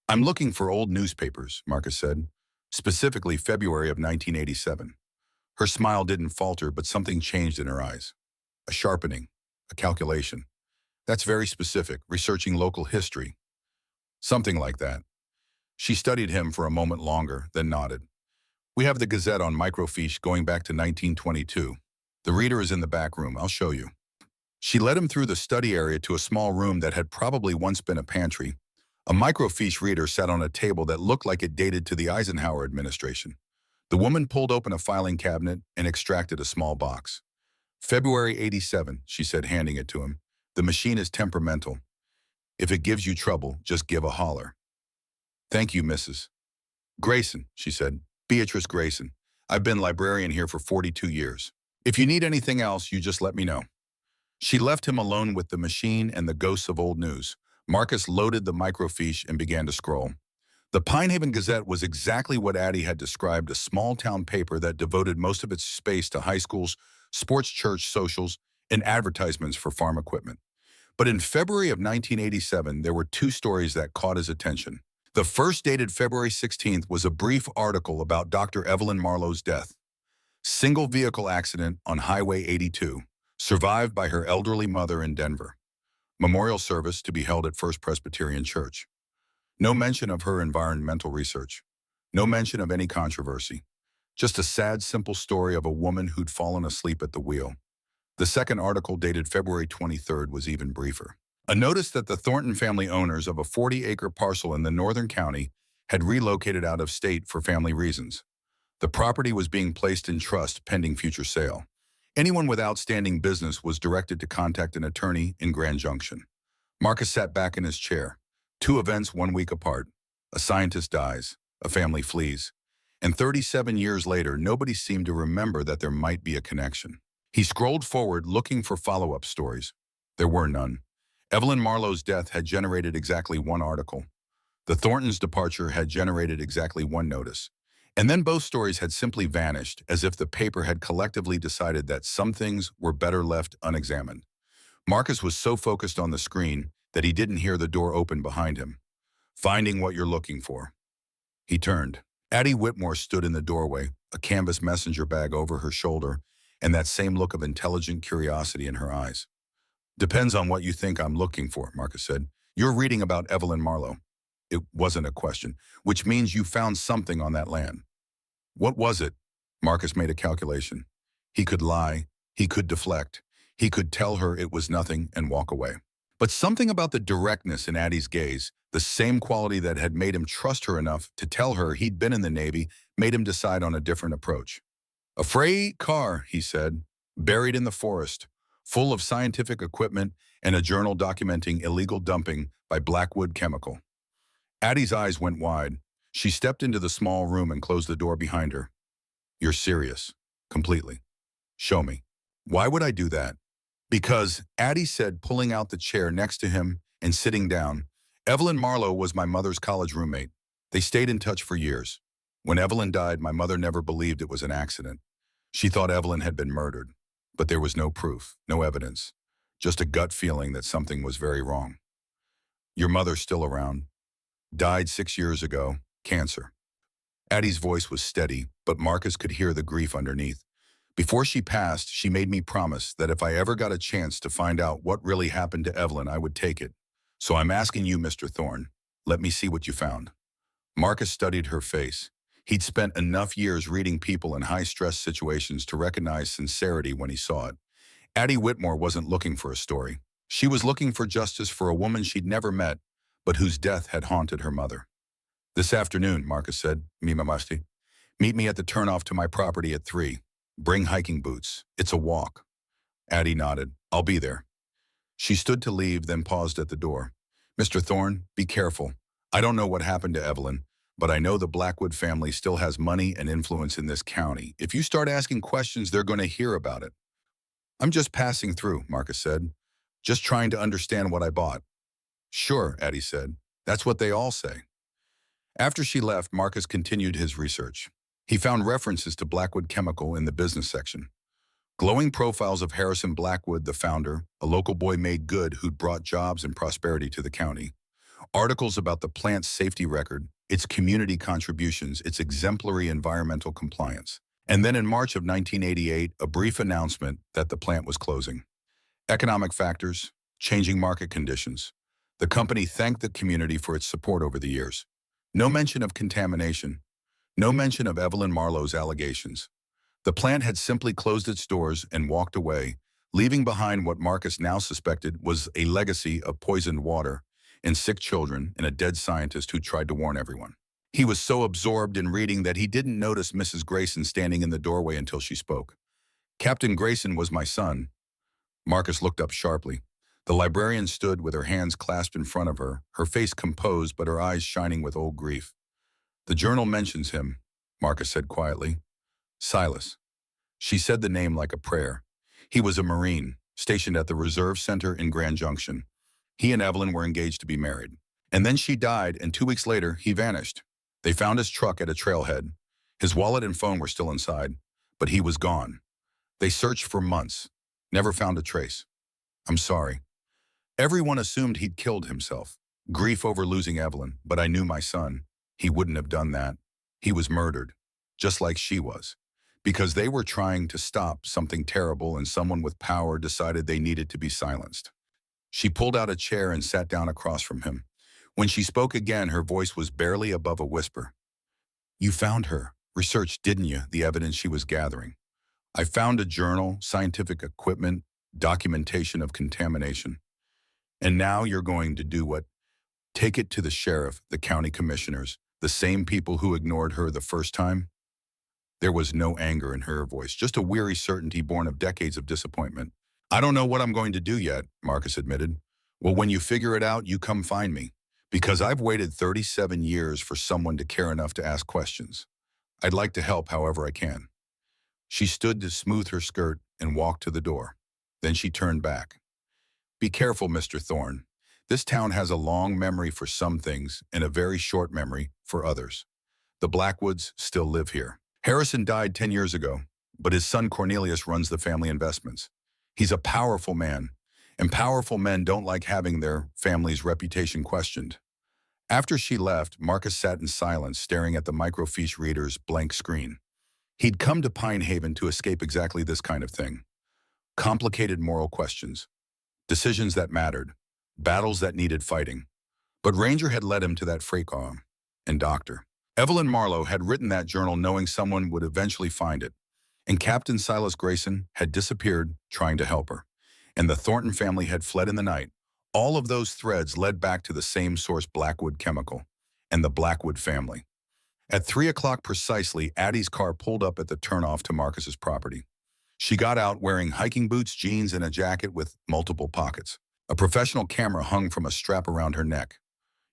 "I'm looking for old newspapers," Marcus said, "specifically February of 1987. Her smile didn't falter, but something changed in her eyes. A sharpening, a calculation. "That's very specific, researching local history." "Something like that." She studied him for a moment longer, then nodded. "We have the Gazette on microfiche going back to 1922. The reader is in the back room. I'll show you." She led him through the study area to a small room that had probably once been a pantry. A microfiche reader sat on a table that looked like it dated to the Eisenhower administration. The woman pulled open a filing cabinet and extracted a small box. "February 87, she said, handing it to him. "The machine is temperamental. If it gives you trouble, just give a holler." "Thank you, Mrs. Grayson," she said. "Beatrice Grayson. I've been librarian here for 42 years. If you need anything else, you just let me know." She left him alone with the machine and the ghosts of old news. Marcus loaded the microfiche and began to scroll. The Pine Haven Gazette was exactly what Addie had described, a small-town paper that devoted most of its space to high schools, sports church socials, and advertisements for farm equipment. But in February of 1987, there were two stories that caught his attention. The first, dated February 16th, was a brief article about Dr. Evelyn Marlowe's death. Single vehicle accident on Highway 82, survived by her elderly mother in Denver. Memorial service to be held at First Presbyterian Church. No mention of her environmental research. No mention of any controversy. Just a sad, simple story of a woman who'd fallen asleep at the wheel. The second article, dated February 23rd, was even briefer. A notice that the Thornton family, owners of a 40-acre parcel in the northern county, had relocated out of state for family reasons. The property was being placed in trust pending future sale. Anyone with outstanding business was directed to contact an attorney in Grand Junction. Marcus sat back in his chair. Two events 1 week apart. A scientist dies, a family flees, and 37 years later, nobody seemed to remember that there might be a connection. He scrolled forward, looking for follow-up stories. There were none. Evelyn Marlowe's death had generated exactly one article. The Thorntons' departure had generated exactly one notice. And then both stories had simply vanished, as if the paper had collectively decided that some things were better left unexamined. Marcus was so focused on the screen that he didn't hear the door open behind him. "Finding what you're looking for." He turned. Addie Whitmore stood in the doorway, a canvas messenger bag over her shoulder, and that same look of intelligent curiosity in her eyes. "Depends on what you think I'm looking for," Marcus said. "You're reading about Evelyn Marlowe." It wasn't a question, "which means you found something on that land." "What was it?" Marcus made a calculation. He could lie, he could deflect, he could tell her it was nothing and walk away. But something about the directness in Addie's gaze, the same quality that had made him trust her enough to tell her he'd been in the Navy, made him decide on a different approach. "A freight car," he said, "buried in the forest, full of scientific equipment and a journal documenting illegal dumping by Blackwood Chemical." Addie's eyes went wide. She stepped into the small room and closed the door behind her. You're serious. Completely. Show me. Why would I do that? Because, Addie said, pulling out the chair next to him and sitting down. Evelyn Marlowe was my mother's college roommate. They stayed in touch for years. When Evelyn died, my mother never believed it was an accident. She thought Evelyn had been murdered. But there was no proof, no evidence. Just a gut feeling that something was very wrong. Your mother's still around. Died 6 years ago. Cancer. Addie's voice was steady, but Marcus could hear the grief underneath. Before she passed, she made me promise that if I ever got a chance to find out what really happened to Evelyn, I would take it. So I'm asking you, Mr. Thorne, let me see what you found. Marcus studied her face. He'd spent enough years reading people in high-stress situations to recognize sincerity when he saw it. Addie Whitmore wasn't looking for a story. She was looking for justice for a woman she'd never met, but whose death had haunted her mother. This afternoon, Marcus said, Mima Masti, meet me at the turnoff to my property at 3. Bring hiking boots. It's a walk. Addie nodded. I'll be there. She stood to leave, then paused at the door. Mr. Thorne, be careful. I don't know what happened to Evelyn, but I know the Blackwood family still has money and influence in this county. If you start asking questions, they're going to hear about it. I'm just passing through, Marcus said. Just trying to understand what I bought. Sure, Addie said. That's what they all say. After she left, Marcus continued his research. He found references to Blackwood Chemical in the business section. Glowing profiles of Harrison Blackwood, the founder, a local boy made good who'd brought jobs and prosperity to the county. Articles about the plant's safety record, its community contributions, its exemplary environmental compliance. And then in March of 1988, a brief announcement that the plant was closing. Economic factors, changing market conditions. The company thanked the community for its support over the years. No mention of contamination. No mention of Evelyn Marlowe's allegations. The plant had simply closed its doors and walked away, leaving behind what Marcus now suspected was a legacy of poisoned water and sick children and a dead scientist who tried to warn everyone. He was so absorbed in reading that he didn't notice Mrs. Grayson standing in the doorway until she spoke. Captain Grayson was my son. Marcus looked up sharply. The librarian stood with her hands clasped in front of her face composed but her eyes shining with old grief. The journal mentions him, Marcus said quietly. Silas. She said the name like a prayer. He was a Marine, stationed at the Reserve Center in Grand Junction. He and Evelyn were engaged to be married. And then she died, and 2 weeks later, he vanished. They found his truck at a trailhead. His wallet and phone were still inside, but he was gone. They searched for months, never found a trace. I'm sorry. Everyone assumed he'd killed himself. Grief over losing Evelyn, but I knew my son. He wouldn't have done that. He was murdered, just like she was. Because they were trying to stop something terrible and someone with power decided they needed to be silenced. She pulled out a chair and sat down across from him. When she spoke again, her voice was barely above a whisper. You found her, researched, didn't you, the evidence she was gathering? I found a journal, scientific equipment, documentation of contamination. And now you're going to do what? Take it to the sheriff, the county commissioners, the same people who ignored her the first time? There was no anger in her voice, just a weary certainty born of decades of disappointment. I don't know what I'm going to do yet, Marcus admitted. Well, when you figure it out, you come find me. Because I've waited 37 years for someone to care enough to ask questions. I'd like to help however I can. She stood to smooth her skirt and walked to the door. Then she turned back. Be careful, Mr. Thorne. This town has a long memory for some things and a very short memory for others. The Blackwoods still live here. Harrison died 10 years ago, but his son Cornelius runs the family investments. He's a powerful man, and powerful men don't like having their family's reputation questioned. After she left, Marcus sat in silence, staring at the microfiche reader's blank screen. He'd come to Pine Haven to escape exactly this kind of thing. Complicated moral questions, decisions that mattered, battles that needed fighting. But Ranger had led him to that freight car and doctor. Evelyn Marlowe had written that journal knowing someone would eventually find it, and Captain Silas Grayson had disappeared trying to help her, and the Thornton family had fled in the night. All of those threads led back to the same source, Blackwood Chemical, and the Blackwood family. At 3 o'clock precisely, Addie's car pulled up at the turnoff to Marcus's property. She got out wearing hiking boots, jeans, and a jacket with multiple pockets. A professional camera hung from a strap around her neck.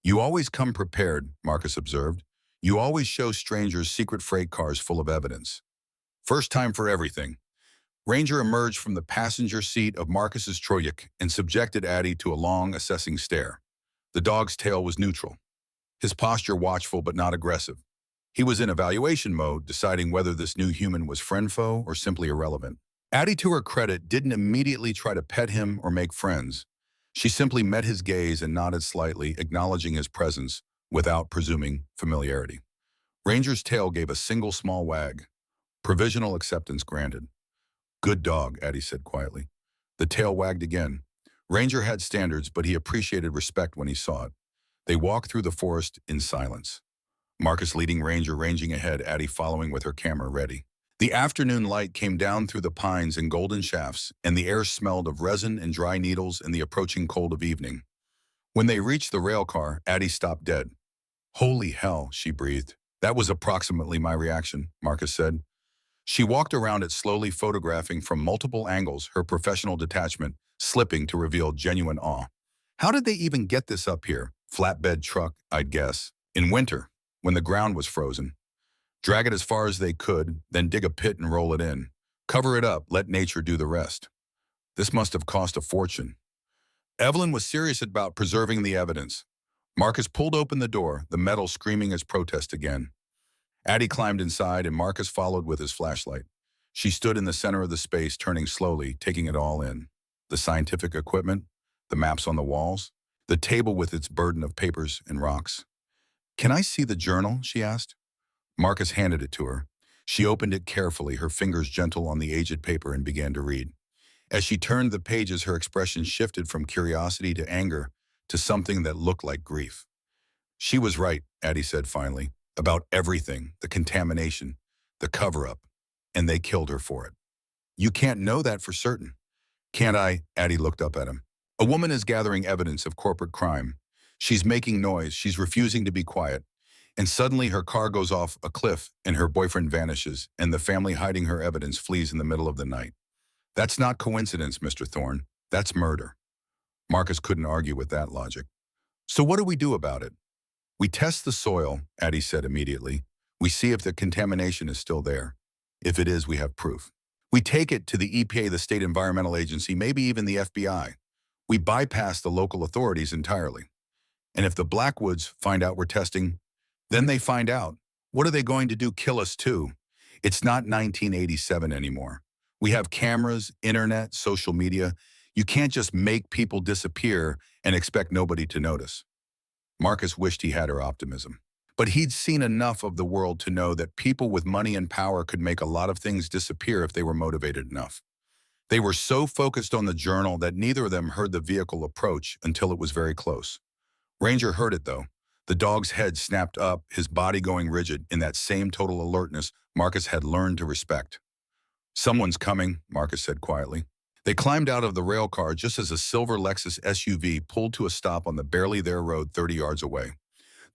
You always come prepared, Marcus observed. You always show strangers secret freight cars full of evidence. First time for everything. Ranger emerged from the passenger seat of Marcus's Troyuk and subjected Addie to a long, assessing stare. The dog's tail was neutral, his posture watchful but not aggressive. He was in evaluation mode, deciding whether this new human was friend-foe or simply irrelevant. Addie, to her credit, didn't immediately try to pet him or make friends. She simply met his gaze and nodded slightly, acknowledging his presence without presuming familiarity. Ranger's tail gave a single small wag. Provisional acceptance granted. Good dog, Addie said quietly. The tail wagged again. Ranger had standards, but he appreciated respect when he saw it. They walked through the forest in silence. Marcus leading Ranger, ranging ahead, Addie following with her camera ready. The afternoon light came down through the pines in golden shafts, and the air smelled of resin and dry needles in the approaching cold of evening. When they reached the rail car, Addie stopped dead. Holy hell, she breathed. That was approximately my reaction, Marcus said. She walked around it slowly, photographing from multiple angles, her professional detachment slipping to reveal genuine awe. How did they even get this up here? Flatbed truck, I'd guess. In winter, when the ground was frozen. Drag it as far as they could, then dig a pit and roll it in. Cover it up, let nature do the rest. This must have cost a fortune. Evelyn was serious about preserving the evidence. Marcus pulled open the door, the metal screaming its protest again. Addie climbed inside and Marcus followed with his flashlight. She stood in the center of the space, turning slowly, taking it all in. The scientific equipment, the maps on the walls, the table with its burden of papers and rocks. Can I see the journal? She asked. Marcus handed it to her. She opened it carefully, her fingers gentle on the aged paper, and began to read. As she turned the pages, her expression shifted from curiosity to anger to something that looked like grief. She was right, Addie said finally, about everything, the contamination, the cover-up, and they killed her for it. You can't know that for certain. Can't I? Addie looked up at him. A woman is gathering evidence of corporate crime. She's making noise, she's refusing to be quiet. And suddenly her car goes off a cliff and her boyfriend vanishes and the family hiding her evidence flees in the middle of the night. That's not coincidence, Mr. Thorne. That's murder. Marcus couldn't argue with that logic. So what do we do about it? We test the soil, Addie said immediately. We see if the contamination is still there. If it is, we have proof. We take it to the EPA, the state environmental agency, maybe even the FBI. We bypass the local authorities entirely. And if the Blackwoods find out we're testing, then they find out. What are they going to do? Kill us too? It's not 1987 anymore. We have cameras, internet, social media. You can't just make people disappear and expect nobody to notice. Marcus wished he had her optimism. But he'd seen enough of the world to know that people with money and power could make a lot of things disappear if they were motivated enough. They were so focused on the journal that neither of them heard the vehicle approach until it was very close. Ranger heard it, though. The dog's head snapped up, his body going rigid in that same total alertness Marcus had learned to respect. Someone's coming, Marcus said quietly. They climbed out of the rail car just as a silver Lexus SUV pulled to a stop on the barely there road 30 yards away.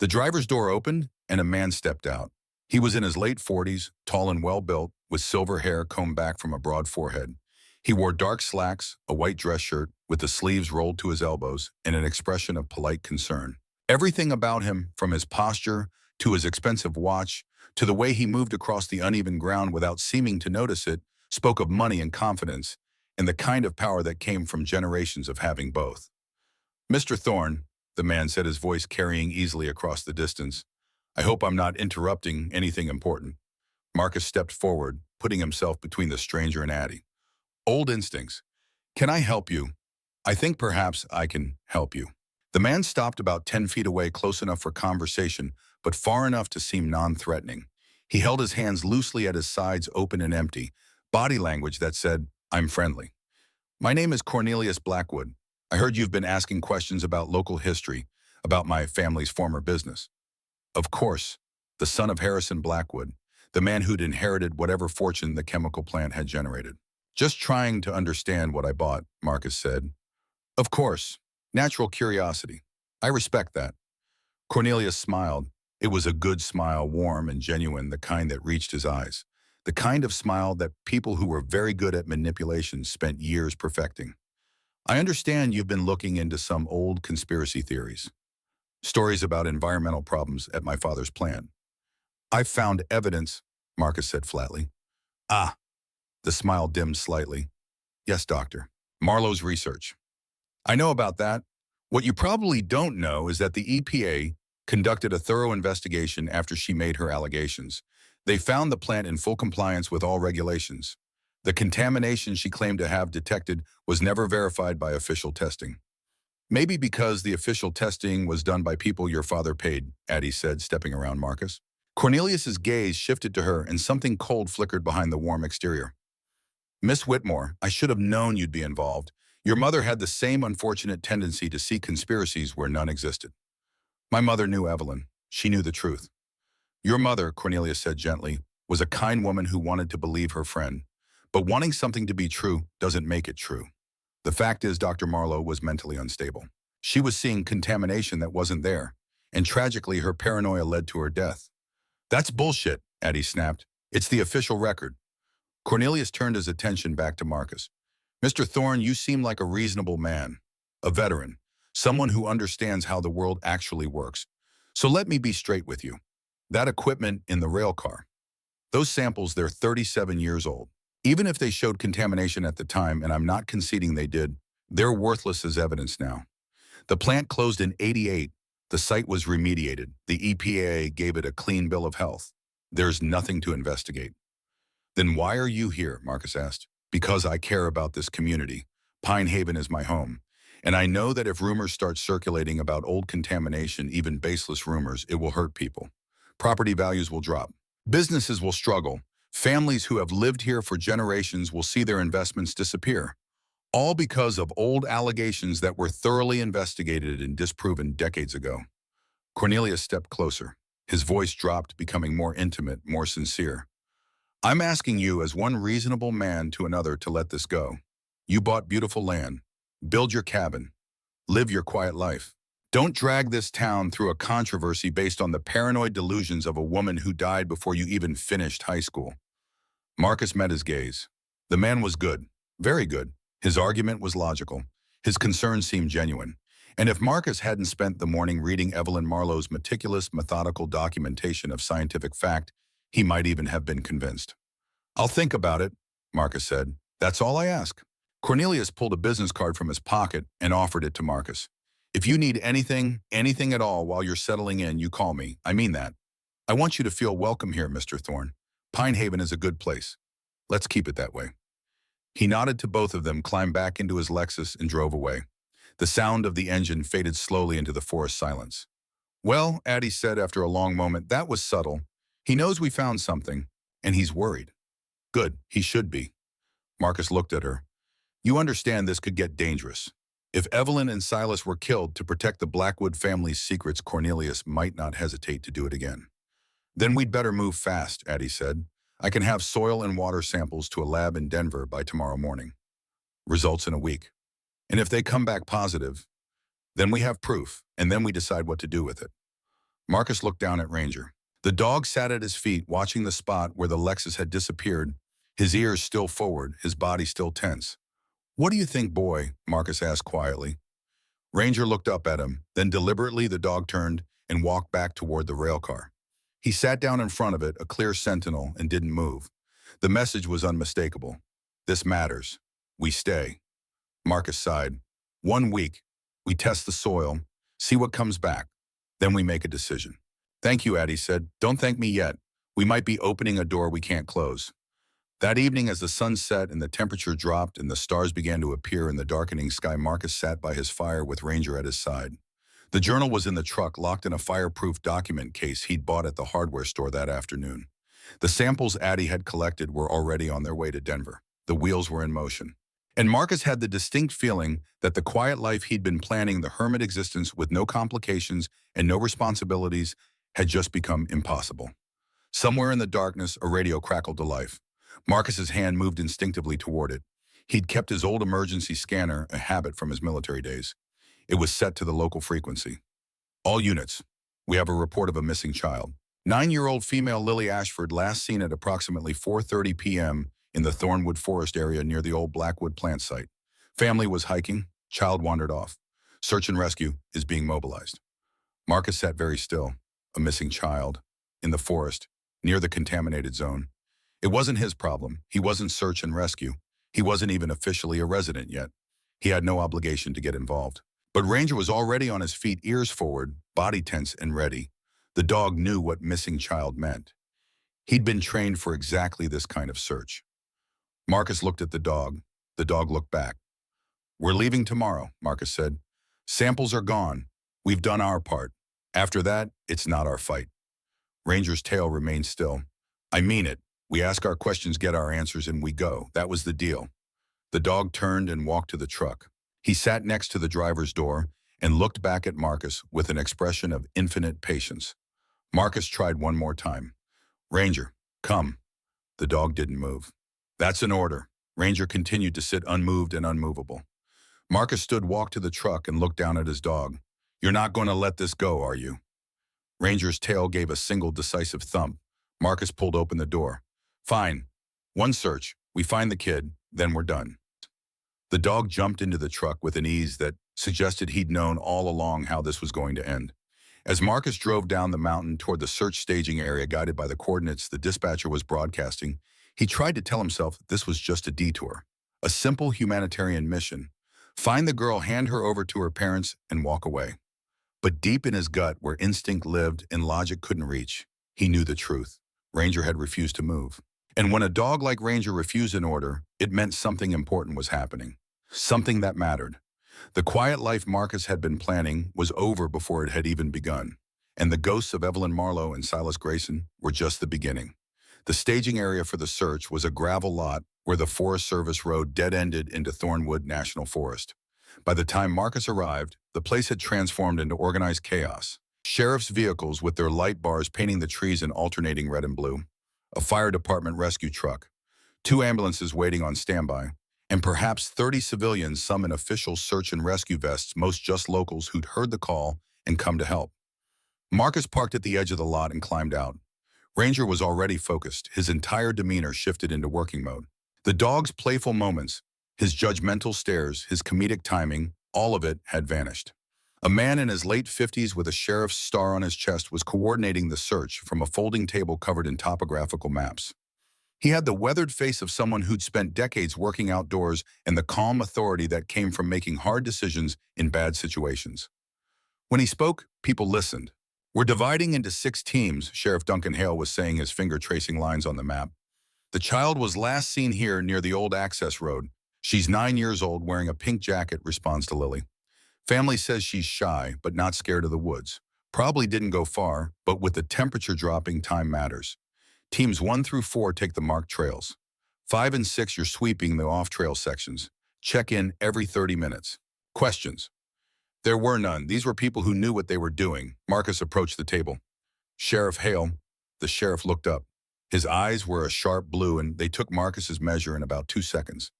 The driver's door opened and a man stepped out. He was in his late 40s, tall and well-built, with silver hair combed back from a broad forehead. He wore dark slacks, a white dress shirt with the sleeves rolled to his elbows, and an expression of polite concern. Everything about him, from his posture to his expensive watch to the way he moved across the uneven ground without seeming to notice it, spoke of money and confidence, and the kind of power that came from generations of having both. Mr. Thorne, the man said, his voice carrying easily across the distance, I hope I'm not interrupting anything important. Marcus stepped forward, putting himself between the stranger and Addie. Old instincts. Can I help you? I think perhaps I can help you. The man stopped about 10 feet away, close enough for conversation, but far enough to seem non-threatening. He held his hands loosely at his sides, open and empty, body language that said, I'm friendly. My name is Cornelius Blackwood. I heard you've been asking questions about local history, about my family's former business. Of course, the son of Harrison Blackwood, the man who'd inherited whatever fortune the chemical plant had generated. Just trying to understand what I bought, Marcus said. Of course, natural curiosity. I respect that. Cornelius smiled. It was a good smile, warm and genuine, the kind that reached his eyes. The kind of smile that people who were very good at manipulation spent years perfecting. I understand you've been looking into some old conspiracy theories. Stories about environmental problems at my father's plant. "I've found evidence," Marcus said flatly. "Ah," the smile dimmed slightly. "Yes, doctor. Marlowe's research. I know about that. What you probably don't know is that the EPA conducted a thorough investigation after she made her allegations. They found the plant in full compliance with all regulations. The contamination she claimed to have detected was never verified by official testing. Maybe because the official testing was done by people your father paid," Addie said, stepping around Marcus. Cornelius's gaze shifted to her and something cold flickered behind the warm exterior. "Miss Whitmore, I should have known you'd be involved. Your mother had the same unfortunate tendency to see conspiracies where none existed." "My mother knew Evelyn. She knew the truth." "Your mother," Cornelius said gently, "was a kind woman who wanted to believe her friend. But wanting something to be true doesn't make it true. The fact is Dr. Marlowe was mentally unstable. She was seeing contamination that wasn't there, and tragically her paranoia led to her death." "That's bullshit," Addie snapped. "It's the official record." Cornelius turned his attention back to Marcus. "Mr. Thorne, you seem like a reasonable man, a veteran, someone who understands how the world actually works. So let me be straight with you. That equipment in the rail car, those samples, they're 37 years old. Even if they showed contamination at the time, and I'm not conceding they did, they're worthless as evidence now. The plant closed in '88. The site was remediated. The EPA gave it a clean bill of health. There's nothing to investigate." "Then why are you here?" Marcus asked. "Because I care about this community. Pine Haven is my home. And I know that if rumors start circulating about old contamination, even baseless rumors, it will hurt people. Property values will drop. Businesses will struggle. Families who have lived here for generations will see their investments disappear. All because of old allegations that were thoroughly investigated and disproven decades ago." Cornelius stepped closer. His voice dropped, becoming more intimate, more sincere. "I'm asking you as one reasonable man to another to let this go. You bought beautiful land. Build your cabin. Live your quiet life. Don't drag this town through a controversy based on the paranoid delusions of a woman who died before you even finished high school." Marcus met his gaze. The man was good, very good. His argument was logical. His concern seemed genuine. And if Marcus hadn't spent the morning reading Evelyn Marlowe's meticulous, methodical documentation of scientific fact, he might even have been convinced. "I'll think about it," Marcus said. "That's all I ask." Cornelius pulled a business card from his pocket and offered it to Marcus. "If you need anything at all while you're settling in, you call me. I mean that. I want you to feel welcome here, Mr. Thorne. Pine Haven is a good place. Let's keep it that way." He nodded to both of them, climbed back into his Lexus, and drove away. The sound of the engine faded slowly into the forest silence. "Well," Addie said after a long moment, "that was subtle. He knows we found something, and he's worried." "Good, he should be." Marcus looked at her. "You understand this could get dangerous. If Evelyn and Silas were killed to protect the Blackwood family's secrets, Cornelius might not hesitate to do it again." "Then we'd better move fast," Addie said. "I can have soil and water samples to a lab in Denver by tomorrow morning. Results in a week. And if they come back positive, then we have proof, and then we decide what to do with it." Marcus looked down at Ranger. The dog sat at his feet, watching the spot where the Lexus had disappeared, his ears still forward, his body still tense. "What do you think, boy?" Marcus asked quietly. Ranger looked up at him, then deliberately the dog turned and walked back toward the rail car. He sat down in front of it, a clear sentinel, and didn't move. The message was unmistakable. "This matters. We stay." Marcus sighed. "1 week. We test the soil, see what comes back. Then we make a decision." "Thank you," Addie said. "Don't thank me yet. We might be opening a door we can't close." That evening, as the sun set and the temperature dropped and the stars began to appear in the darkening sky, Marcus sat by his fire with Ranger at his side. The journal was in the truck, locked in a fireproof document case he'd bought at the hardware store that afternoon. The samples Addie had collected were already on their way to Denver. The wheels were in motion. And Marcus had the distinct feeling that the quiet life he'd been planning, the hermit existence with no complications and no responsibilities, had just become impossible. Somewhere in the darkness, a radio crackled to life. Marcus's hand moved instinctively toward it. He'd kept his old emergency scanner, a habit from his military days. It was set to the local frequency. "All units, we have a report of a missing child. 9-year-old female Lily Ashford, last seen at approximately 4:30 p.m. in the Thornwood Forest area near the old Blackwood plant site. Family was hiking, child wandered off. Search and rescue is being mobilized." Marcus sat very still. A missing child. In the forest. near the contaminated zone. It wasn't his problem. He wasn't search and rescue. He wasn't even officially a resident yet. He had no obligation to get involved. But Ranger was already on his feet, ears forward, body tense and ready. The dog knew what missing child meant. He'd been trained for exactly this kind of search. Marcus looked at the dog. The dog looked back. "We're leaving tomorrow," Marcus said. "Samples are gone. We've done our part. After that, it's not our fight." Ranger's tail remained still. "I mean it. We ask our questions, get our answers, and we go. That was the deal." The dog turned and walked to the truck. He sat next to the driver's door and looked back at Marcus with an expression of infinite patience. Marcus tried one more time. "Ranger, come." The dog didn't move. "That's an order." Ranger continued to sit unmoved and unmovable. Marcus stood, walked to the truck, and looked down at his dog. "You're not going to let this go, are you?" Ranger's tail gave a single decisive thump. Marcus pulled open the door. "Fine. One search. We find the kid, then we're done." The dog jumped into the truck with an ease that suggested he'd known all along how this was going to end. As Marcus drove down the mountain toward the search staging area guided by the coordinates the dispatcher was broadcasting, he tried to tell himself this was just a detour, a simple humanitarian mission. Find the girl, hand her over to her parents, and walk away. But deep in his gut, where instinct lived and logic couldn't reach, he knew the truth. Ranger had refused to move. And when a dog like Ranger refused an order, it meant something important was happening. Something that mattered. The quiet life Marcus had been planning was over before it had even begun. And the ghosts of Evelyn Marlowe and Silas Grayson were just the beginning. The staging area for the search was a gravel lot where the Forest Service road dead-ended into Thornwood National Forest. By the time Marcus arrived, the place had transformed into organized chaos. Sheriff's vehicles with their light bars painting the trees in alternating red and blue, a fire department rescue truck, 2 ambulances waiting on standby, and perhaps 30 civilians, some in official search and rescue vests, most just locals who'd heard the call and come to help. Marcus parked at the edge of the lot and climbed out. Ranger was already focused. His entire demeanor shifted into working mode. The dog's playful moments, his judgmental stares, his comedic timing, all of it had vanished. A man in his late 50s with a sheriff's star on his chest was coordinating the search from a folding table covered in topographical maps. He had the weathered face of someone who'd spent decades working outdoors and the calm authority that came from making hard decisions in bad situations. When he spoke, people listened. "We're dividing into 6 teams, Sheriff Duncan Hale was saying, his finger tracing lines on the map. "The child was last seen here near the old access road. She's 9 years old, wearing a pink jacket," responds to Lily. "Family says she's shy, but not scared of the woods. Probably didn't go far, but with the temperature dropping, time matters. Teams 1 through 4 take the marked trails. 5 and 6, you're sweeping the off-trail sections. Check in every 30 minutes. Questions?" There were none. These were people who knew what they were doing. Marcus approached the table. "Sheriff Hale." The sheriff looked up. His eyes were a sharp blue, and they took Marcus's measure in about 2 seconds.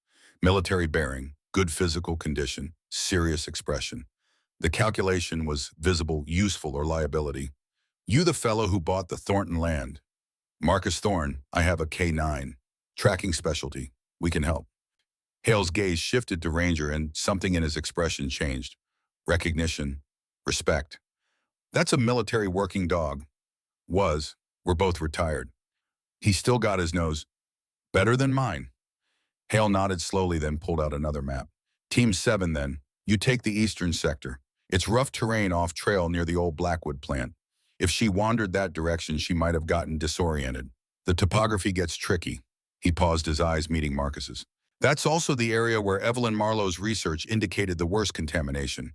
Military bearing, good physical condition, serious expression. The calculation was visible, useful, or liability. "You the fellow who bought the Thornton land?" "Marcus Thorne. I have a K9. Tracking specialty. We can help." Hale's gaze shifted to Ranger, and something in his expression changed. Recognition. Respect. "That's a military working dog." "Was. We're both retired." He still got his nose. "Better than mine." Hale nodded slowly, then pulled out another map. "Team 7, then. You take the eastern sector. It's rough terrain off-trail near the old Blackwood plant. If she wandered that direction, she might have gotten disoriented. The topography gets tricky." He paused, his eyes meeting Marcus's. "That's also the area where Evelyn Marlowe's research indicated the worst contamination.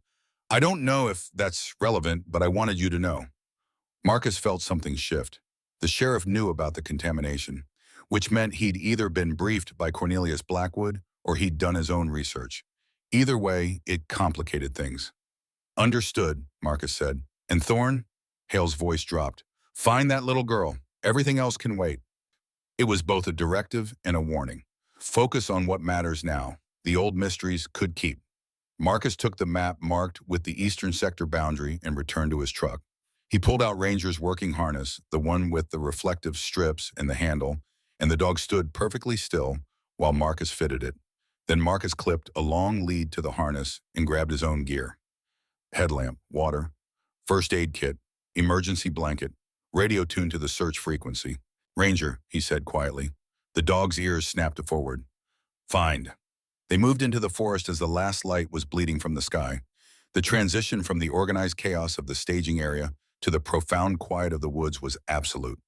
I don't know if that's relevant, but I wanted you to know." Marcus felt something shift. The sheriff knew about the contamination, which meant he'd either been briefed by Cornelius Blackwood or he'd done his own research. Either way, it complicated things. "Understood," Marcus said. "And Thorne?" Hale's voice dropped. "Find that little girl. Everything else can wait." It was both a directive and a warning. Focus on what matters now. The old mysteries could keep. Marcus took the map marked with the eastern sector boundary and returned to his truck. He pulled out Ranger's working harness, the one with the reflective strips and the handle, and the dog stood perfectly still while Marcus fitted it. Then Marcus clipped a long lead to the harness and grabbed his own gear. Headlamp, water, first aid kit, emergency blanket, radio tuned to the search frequency. Ranger, he said quietly. The dog's ears snapped forward. Find. They moved into the forest as the last light was bleeding from the sky. The transition from the organized chaos of the staging area to the profound quiet of the woods was absolute.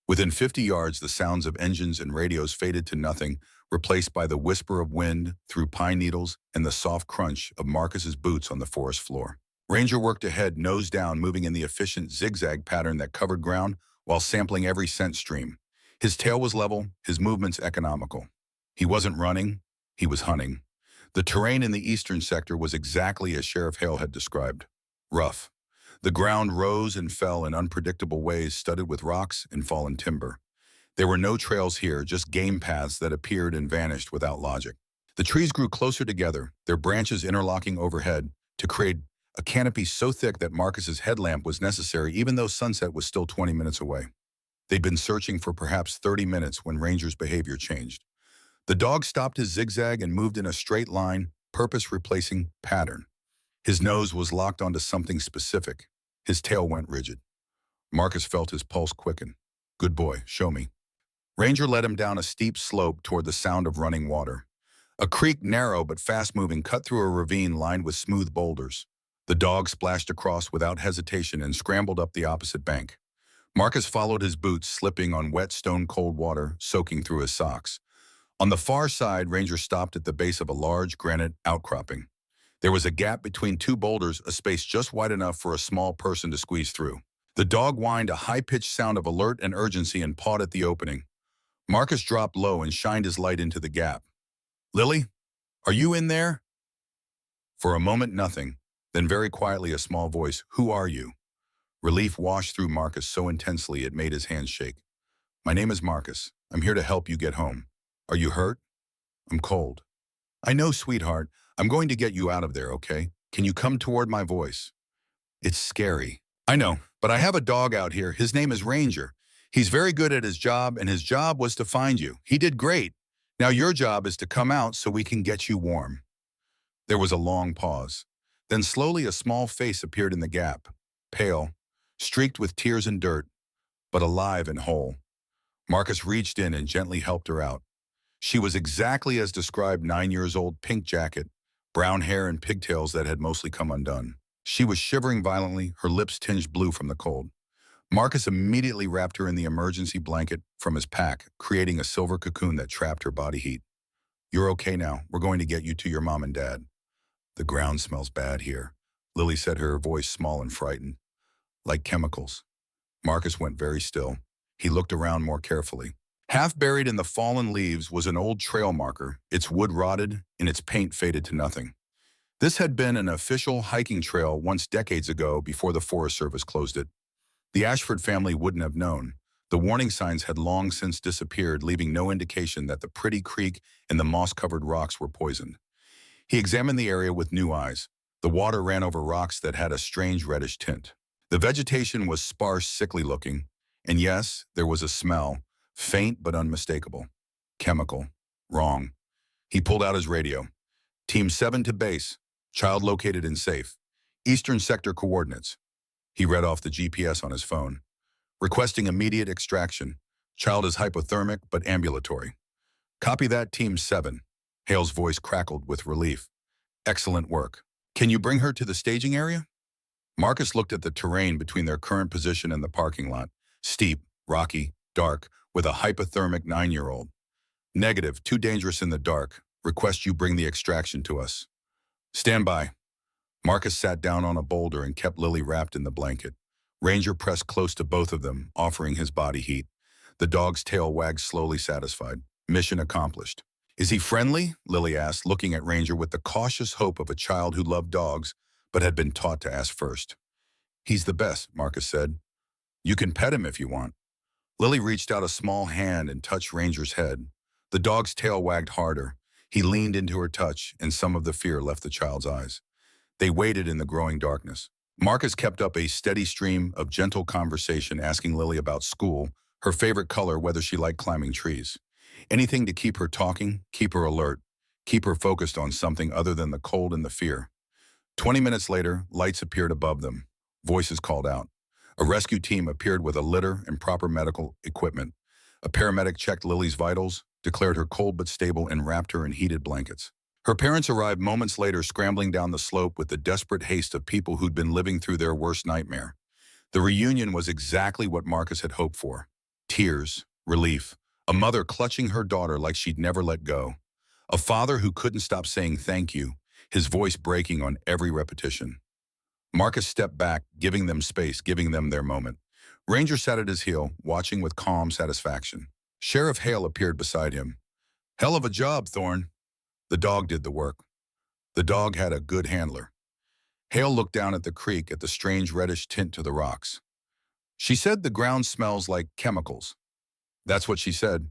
Within 50 yards, the sounds of engines and radios faded to nothing, replaced by the whisper of wind through pine needles and the soft crunch of Marcus's boots on the forest floor. Ranger worked ahead, nose down, moving in the efficient zigzag pattern that covered ground while sampling every scent stream. His tail was level, his movements economical. He wasn't running, he was hunting. The terrain in the eastern sector was exactly as Sheriff Hale had described. Rough. The ground rose and fell in unpredictable ways, studded with rocks and fallen timber. There were no trails here, just game paths that appeared and vanished without logic. The trees grew closer together, their branches interlocking overhead to create a canopy so thick that Marcus's headlamp was necessary even though sunset was still 20 minutes away. They'd been searching for perhaps 30 minutes when Ranger's behavior changed. The dog stopped his zigzag and moved in a straight line, purpose replacing pattern. His nose was locked onto something specific. His tail went rigid. Marcus felt his pulse quicken. Good boy, show me. Ranger led him down a steep slope toward the sound of running water. A creek, narrow but fast-moving, cut through a ravine lined with smooth boulders. The dog splashed across without hesitation and scrambled up the opposite bank. Marcus followed his boots, slipping on wet stone-cold water, soaking through his socks. On the far side, Ranger stopped at the base of a large granite outcropping. There was a gap between two boulders, a space just wide enough for a small person to squeeze through. The dog whined a high-pitched sound of alert and urgency and pawed at the opening. Marcus dropped low and shined his light into the gap. Lily, are you in there? For a moment, nothing. Then very quietly, a small voice, who are you? Relief washed through Marcus so intensely it made his hands shake. My name is Marcus. I'm here to help you get home. Are you hurt? I'm cold. I know, sweetheart. I'm going to get you out of there, okay? Can you come toward my voice? It's scary. I know, but I have a dog out here. His name is Ranger. He's very good at his job, and his job was to find you. He did great. Now your job is to come out so we can get you warm. There was a long pause. Then slowly a small face appeared in the gap, pale, streaked with tears and dirt, but alive and whole. Marcus reached in and gently helped her out. She was exactly as described, 9 years old, pink jacket, brown hair and pigtails that had mostly come undone. She was shivering violently, her lips tinged blue from the cold. Marcus immediately wrapped her in the emergency blanket from his pack, creating a silver cocoon that trapped her body heat. You're okay now. We're going to get you to your mom and dad. The ground smells bad here, Lily said, her voice small and frightened. Like chemicals. Marcus went very still. He looked around more carefully. Half buried in the fallen leaves was an old trail marker, its wood rotted and its paint faded to nothing. This had been an official hiking trail once decades ago before the Forest Service closed it. The Ashford family wouldn't have known. The warning signs had long since disappeared, leaving no indication that the pretty creek and the moss-covered rocks were poisoned. He examined the area with new eyes. The water ran over rocks that had a strange reddish tint. The vegetation was sparse, sickly looking, and yes, there was a smell, faint but unmistakable. Chemical. Wrong. He pulled out his radio. Team 7 to base. Child located and safe. Eastern sector coordinates. He read off the GPS on his phone. Requesting immediate extraction. Child is hypothermic but ambulatory. Copy that, Team 7. Hale's voice crackled with relief. Excellent work. Can you bring her to the staging area? Marcus looked at the terrain between their current position and the parking lot. Steep, rocky, dark, with a hypothermic 9-year-old. Negative, too dangerous in the dark. Request you bring the extraction to us. Stand by. Marcus sat down on a boulder and kept Lily wrapped in the blanket. Ranger pressed close to both of them, offering his body heat. The dog's tail wagged slowly, satisfied. Mission accomplished. Is he friendly? Lily asked, looking at Ranger with the cautious hope of a child who loved dogs, but had been taught to ask first. He's the best, Marcus said. You can pet him if you want. Lily reached out a small hand and touched Ranger's head. The dog's tail wagged harder. He leaned into her touch, and some of the fear left the child's eyes. They waited in the growing darkness. Marcus kept up a steady stream of gentle conversation, asking Lily about school, her favorite color, whether she liked climbing trees. Anything to keep her talking, keep her alert, keep her focused on something other than the cold and the fear. 20 minutes later, lights appeared above them. Voices called out. A rescue team appeared with a litter and proper medical equipment. A paramedic checked Lily's vitals, declared her cold but stable, and wrapped her in heated blankets. Her parents arrived moments later, scrambling down the slope with the desperate haste of people who'd been living through their worst nightmare. The reunion was exactly what Marcus had hoped for. Tears, relief, a mother clutching her daughter like she'd never let go. A father who couldn't stop saying thank you, his voice breaking on every repetition. Marcus stepped back, giving them space, giving them their moment. Ranger sat at his heel, watching with calm satisfaction. Sheriff Hale appeared beside him. "Hell of a job, Thorne." The dog did the work. The dog had a good handler. Hale looked down at the creek, at the strange reddish tint to the rocks. "She said the ground smells like chemicals." "That's what she said."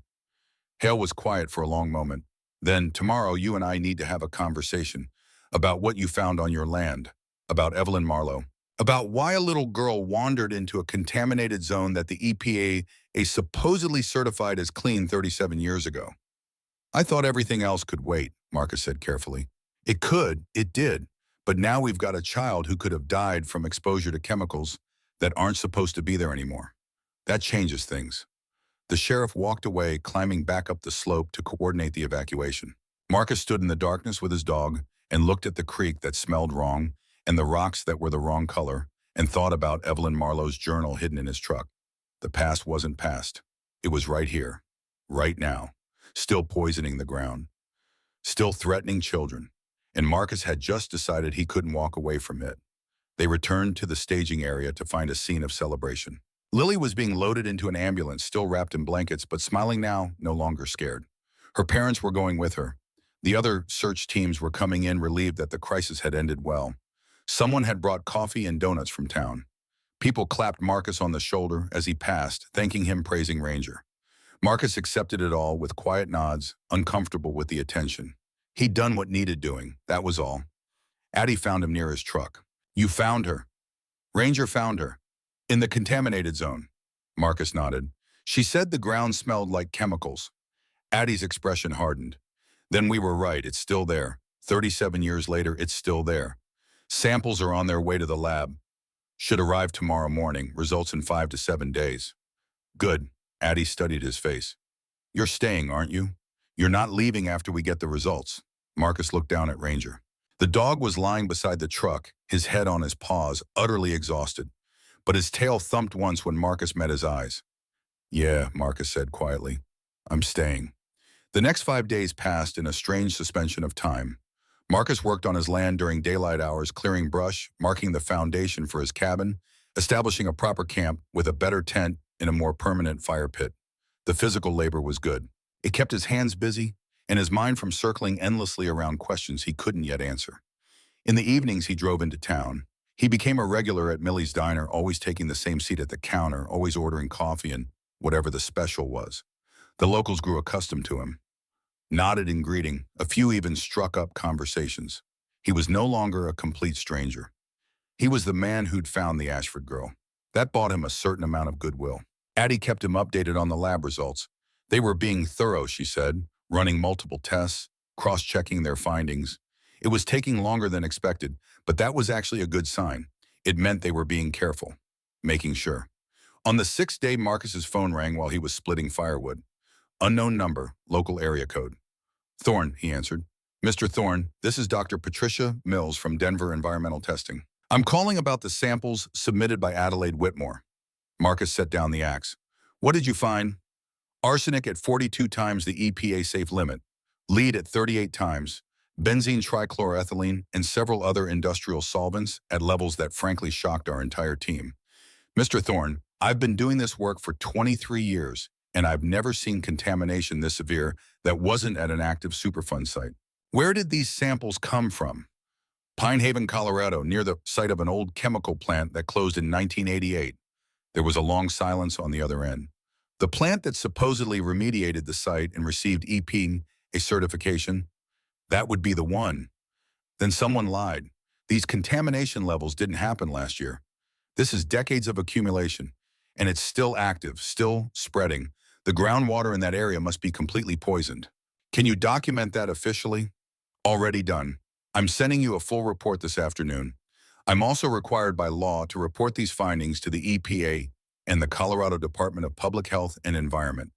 Hale was quiet for a long moment. "Then, tomorrow, you and I need to have a conversation about what you found on your land, about Evelyn Marlowe, about why a little girl wandered into a contaminated zone that the EPA supposedly certified as clean 37 years ago." "I thought everything else could wait," Marcus said carefully. "It could, it did, but now we've got a child who could have died from exposure to chemicals that aren't supposed to be there anymore. That changes things." The sheriff walked away, climbing back up the slope to coordinate the evacuation. Marcus stood in the darkness with his dog and looked at the creek that smelled wrong and the rocks that were the wrong color, and thought about Evelyn Marlowe's journal hidden in his truck. The past wasn't past. It was right here, right now, still poisoning the ground, still threatening children, and Marcus had just decided he couldn't walk away from it. They returned to the staging area to find a scene of celebration. Lily was being loaded into an ambulance, still wrapped in blankets, but smiling now, no longer scared. Her parents were going with her. The other search teams were coming in, relieved that the crisis had ended well. Someone had brought coffee and donuts from town. People clapped Marcus on the shoulder as he passed, thanking him, praising Ranger. Marcus accepted it all with quiet nods, uncomfortable with the attention. He'd done what needed doing, that was all. Addie found him near his truck. "You found her." "Ranger found her. In the contaminated zone." Marcus nodded. "She said the ground smelled like chemicals." Addie's expression hardened. "Then we were right, it's still there. 37 years later, it's still there. Samples are on their way to the lab. Should arrive tomorrow morning, results in 5 to 7 days." "Good." Addie studied his face. "You're staying, aren't you? You're not leaving after we get the results." Marcus looked down at Ranger. The dog was lying beside the truck, his head on his paws, utterly exhausted. But his tail thumped once when Marcus met his eyes. "Yeah," Marcus said quietly. "I'm staying." The next 5 days passed in a strange suspension of time. Marcus worked on his land during daylight hours, clearing brush, marking the foundation for his cabin, establishing a proper camp with a better tent in a more permanent fire pit. The physical labor was good. It kept his hands busy and his mind from circling endlessly around questions he couldn't yet answer. In the evenings, he drove into town. He became a regular at Millie's Diner, always taking the same seat at the counter, always ordering coffee and whatever the special was. The locals grew accustomed to him. Nodded in greeting, a few even struck up conversations. He was no longer a complete stranger. He was the man who'd found the Ashford girl. That bought him a certain amount of goodwill. Addie kept him updated on the lab results. They were being thorough, she said, running multiple tests, cross-checking their findings. It was taking longer than expected, but that was actually a good sign. It meant they were being careful, making sure. On the 6th day, Marcus's phone rang while he was splitting firewood. Unknown number, local area code. "Thorne," he answered. "Mr. Thorne, this is Dr. Patricia Mills from Denver Environmental Testing. I'm calling about the samples submitted by Adelaide Whitmore." Marcus set down the axe. "What did you find?" "Arsenic at 42 times the EPA safe limit, lead at 38 times, benzene trichloroethylene, and several other industrial solvents at levels that frankly shocked our entire team. Mr. Thorne, I've been doing this work for 23 years, and I've never seen contamination this severe that wasn't at an active Superfund site. Where did these samples come from?" "Pine Haven, Colorado, near the site of an old chemical plant that closed in 1988. There was a long silence on the other end. "The plant that supposedly remediated the site and received EPA certification? That would be the one. Then someone lied. These contamination levels didn't happen last year. This is decades of accumulation, and it's still active, still spreading. The groundwater in that area must be completely poisoned. Can you document that officially?" "Already done. I'm sending you a full report this afternoon. I'm also required by law to report these findings to the EPA and the Colorado Department of Public Health and Environment.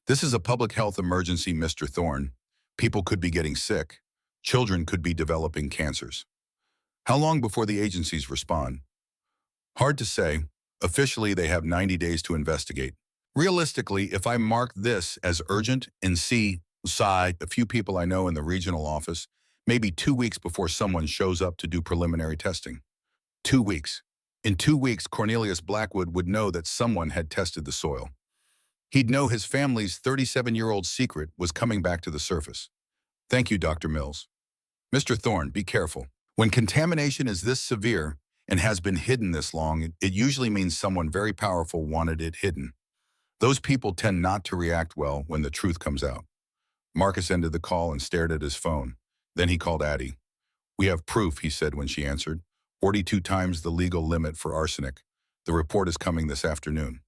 This is a public health emergency, Mr. Thorne. People could be getting sick. Children could be developing cancers. How long before the agencies respond? Hard to say. Officially, they have 90 days to investigate. Realistically, if I mark this as urgent and see a few people I know in the regional office, maybe 2 weeks before someone shows up to do preliminary testing. 2 weeks. In 2 weeks, Cornelius Blackwood would know that someone had tested the soil. He'd know his family's 37-year-old secret was coming back to the surface. Thank you, Dr. Mills. Mr. Thorne, be careful. When contamination is this severe and has been hidden this long, it usually means someone very powerful wanted it hidden. Those people tend not to react well when the truth comes out. Marcus ended the call and stared at his phone. Then he called Addie. We have proof, he said when she answered. 42 times the legal limit for arsenic. The report is coming this afternoon.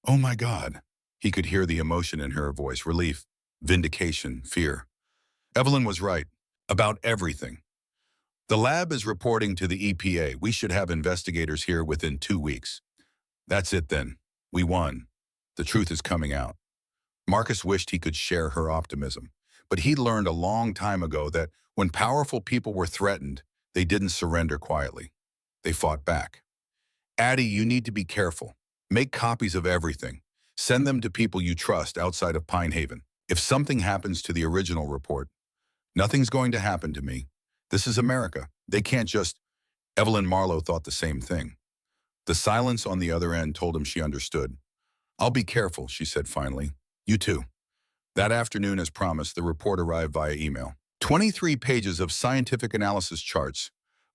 Oh my God. He could hear the emotion in her voice, relief, vindication, fear. Evelyn was right. About everything. The lab is reporting to the EPA. We should have investigators here within 2 weeks. That's it then. We won. The truth is coming out. Marcus wished he could share her optimism, but he learned a long time ago that when powerful people were threatened, they didn't surrender quietly. They fought back. Addie, you need to be careful. Make copies of everything. Send them to people you trust outside of Pine Haven. If something happens to the original report, nothing's going to happen to me. This is America. They can't just... Evelyn Marlowe thought the same thing. The silence on the other end told him she understood. I'll be careful, she said finally. You too. That afternoon, as promised, the report arrived via email. 23 pages of scientific analysis charts,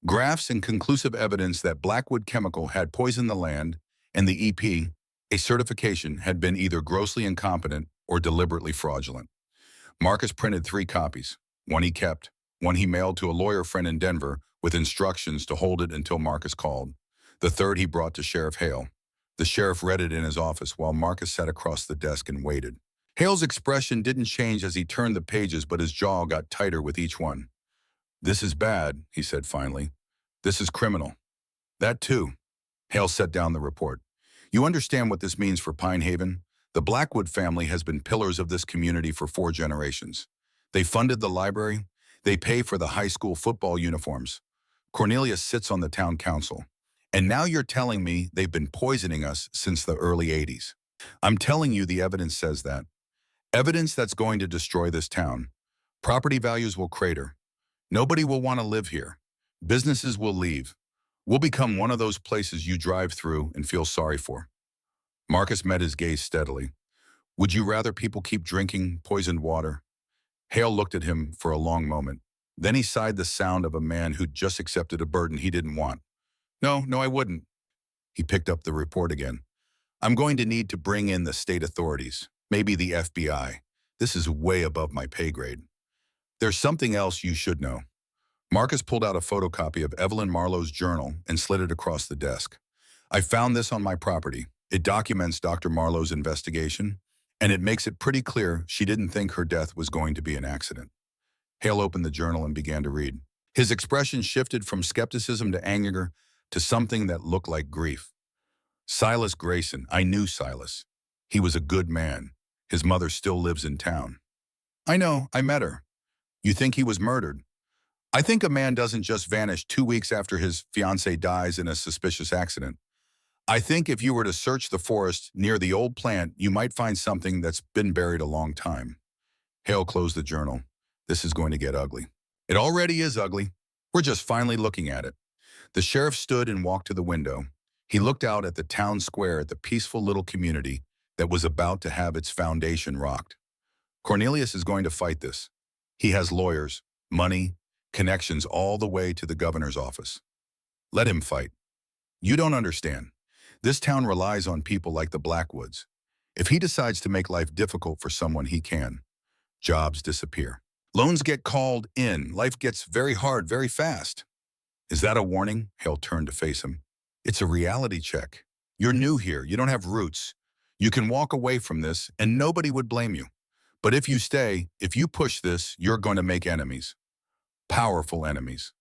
graphs and conclusive evidence that Blackwood Chemical had poisoned the land, and the EP, a certification, had been either grossly incompetent or deliberately fraudulent. Marcus printed 3 copies. One he kept, one he mailed to a lawyer friend in Denver with instructions to hold it until Marcus called. The third he brought to Sheriff Hale. The sheriff read it in his office while Marcus sat across the desk and waited. Hale's expression didn't change as he turned the pages, but his jaw got tighter with each one. This is bad, he said finally. This is criminal. That too. Hale set down the report. You understand what this means for Pine Haven? The Blackwood family has been pillars of this community for 4 generations. They funded the library. They pay for the high school football uniforms. Cornelius sits on the town council. And now you're telling me they've been poisoning us since the early 80s. I'm telling you the evidence says that. Evidence that's going to destroy this town. Property values will crater. Nobody will want to live here. Businesses will leave. We'll become one of those places you drive through and feel sorry for. Marcus met his gaze steadily. Would you rather people keep drinking poisoned water? Hale looked at him for a long moment. Then he sighed, the sound of a man who'd just accepted a burden he didn't want. No, I wouldn't. He picked up the report again. I'm going to need to bring in the state authorities, maybe the FBI. This is way above my pay grade. There's something else you should know. Marcus pulled out a photocopy of Evelyn Marlowe's journal and slid it across the desk. I found this on my property. It documents Dr. Marlowe's investigation, and it makes it pretty clear she didn't think her death was going to be an accident. Hale opened the journal and began to read. His expression shifted from skepticism to anger to something that looked like grief. Silas Grayson, I knew Silas. He was a good man. His mother still lives in town. I know, I met her. You think he was murdered? I think a man doesn't just vanish 2 weeks after his fiancée dies in a suspicious accident. I think if you were to search the forest near the old plant, you might find something that's been buried a long time. Hale closed the journal. This is going to get ugly. It already is ugly. We're just finally looking at it. The sheriff stood and walked to the window. He looked out at the town square, at the peaceful little community that was about to have its foundation rocked. Cornelius is going to fight this. He has lawyers, money, connections all the way to the governor's office. Let him fight. You don't understand. This town relies on people like the Blackwoods. If he decides to make life difficult for someone, he can. Jobs disappear. Loans get called in. Life gets very hard very fast. Is that a warning? Hale turned to face him. It's a reality check. You're new here. You don't have roots. You can walk away from this and nobody would blame you. But if you stay, if you push this, you're going to make enemies. Powerful enemies.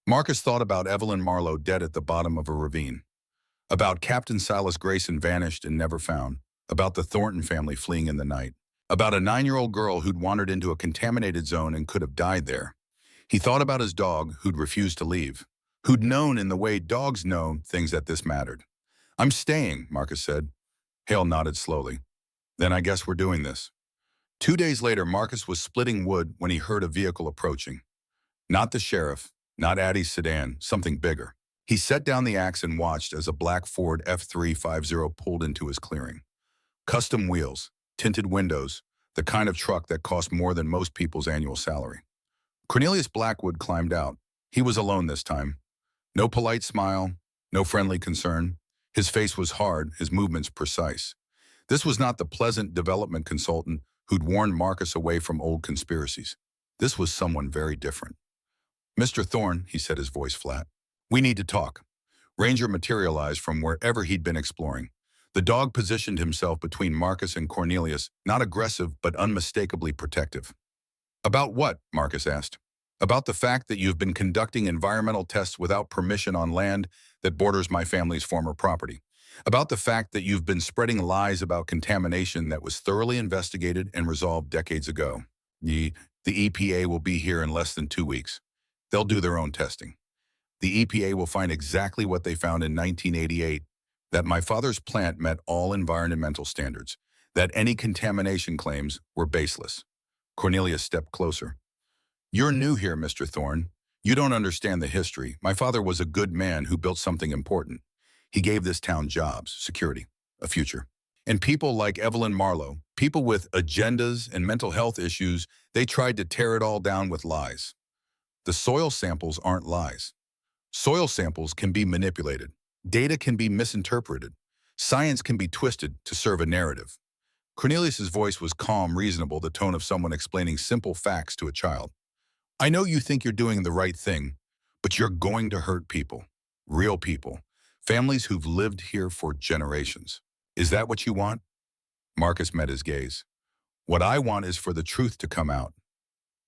Marcus thought about Evelyn Marlowe dead at the bottom of a ravine. About Captain Silas Grayson vanished and never found. About the Thornton family fleeing in the night. About a 9-year-old girl who'd wandered into a contaminated zone and could have died there. He thought about his dog who'd refused to leave, who'd known in the way dogs know things that this mattered. "I'm staying," Marcus said. Hale nodded slowly. "Then I guess we're doing this." 2 days later, Marcus was splitting wood when he heard a vehicle approaching. Not the sheriff, not Addie's sedan, something bigger. He set down the axe and watched as a black Ford F350 pulled into his clearing. Custom wheels, tinted windows, the kind of truck that cost more than most people's annual salary. Cornelius Blackwood climbed out. He was alone this time. No polite smile, no friendly concern. His face was hard, his movements precise. This was not the pleasant development consultant who'd warned Marcus away from old conspiracies. This was someone very different. "Mr. Thorne," he said, his voice flat. "We need to talk." Ranger materialized from wherever he'd been exploring. The dog positioned himself between Marcus and Cornelius, not aggressive but unmistakably protective. "About what?" Marcus asked. "About the fact that you've been conducting environmental tests without permission on land that borders my family's former property. About the fact that you've been spreading lies about contamination that was thoroughly investigated and resolved decades ago. The EPA will be here in less than 2 weeks. They'll do their own testing. The EPA will find exactly what they found in 1988, that my father's plant met all environmental standards, that any contamination claims were baseless." Cornelius stepped closer. "You're new here, Mr. Thorne. You don't understand the history. My father was a good man who built something important. He gave this town jobs, security, a future. And people like Evelyn Marlowe, people with agendas and mental health issues, they tried to tear it all down with lies. The soil samples aren't lies. Soil samples can be manipulated. Data can be misinterpreted. Science can be twisted to serve a narrative." Cornelius's voice was calm, reasonable, the tone of someone explaining simple facts to a child. "I know you think you're doing the right thing, but you're going to hurt people. Real people. Families who've lived here for generations. Is that what you want?" Marcus met his gaze. "What I want is for the truth to come out."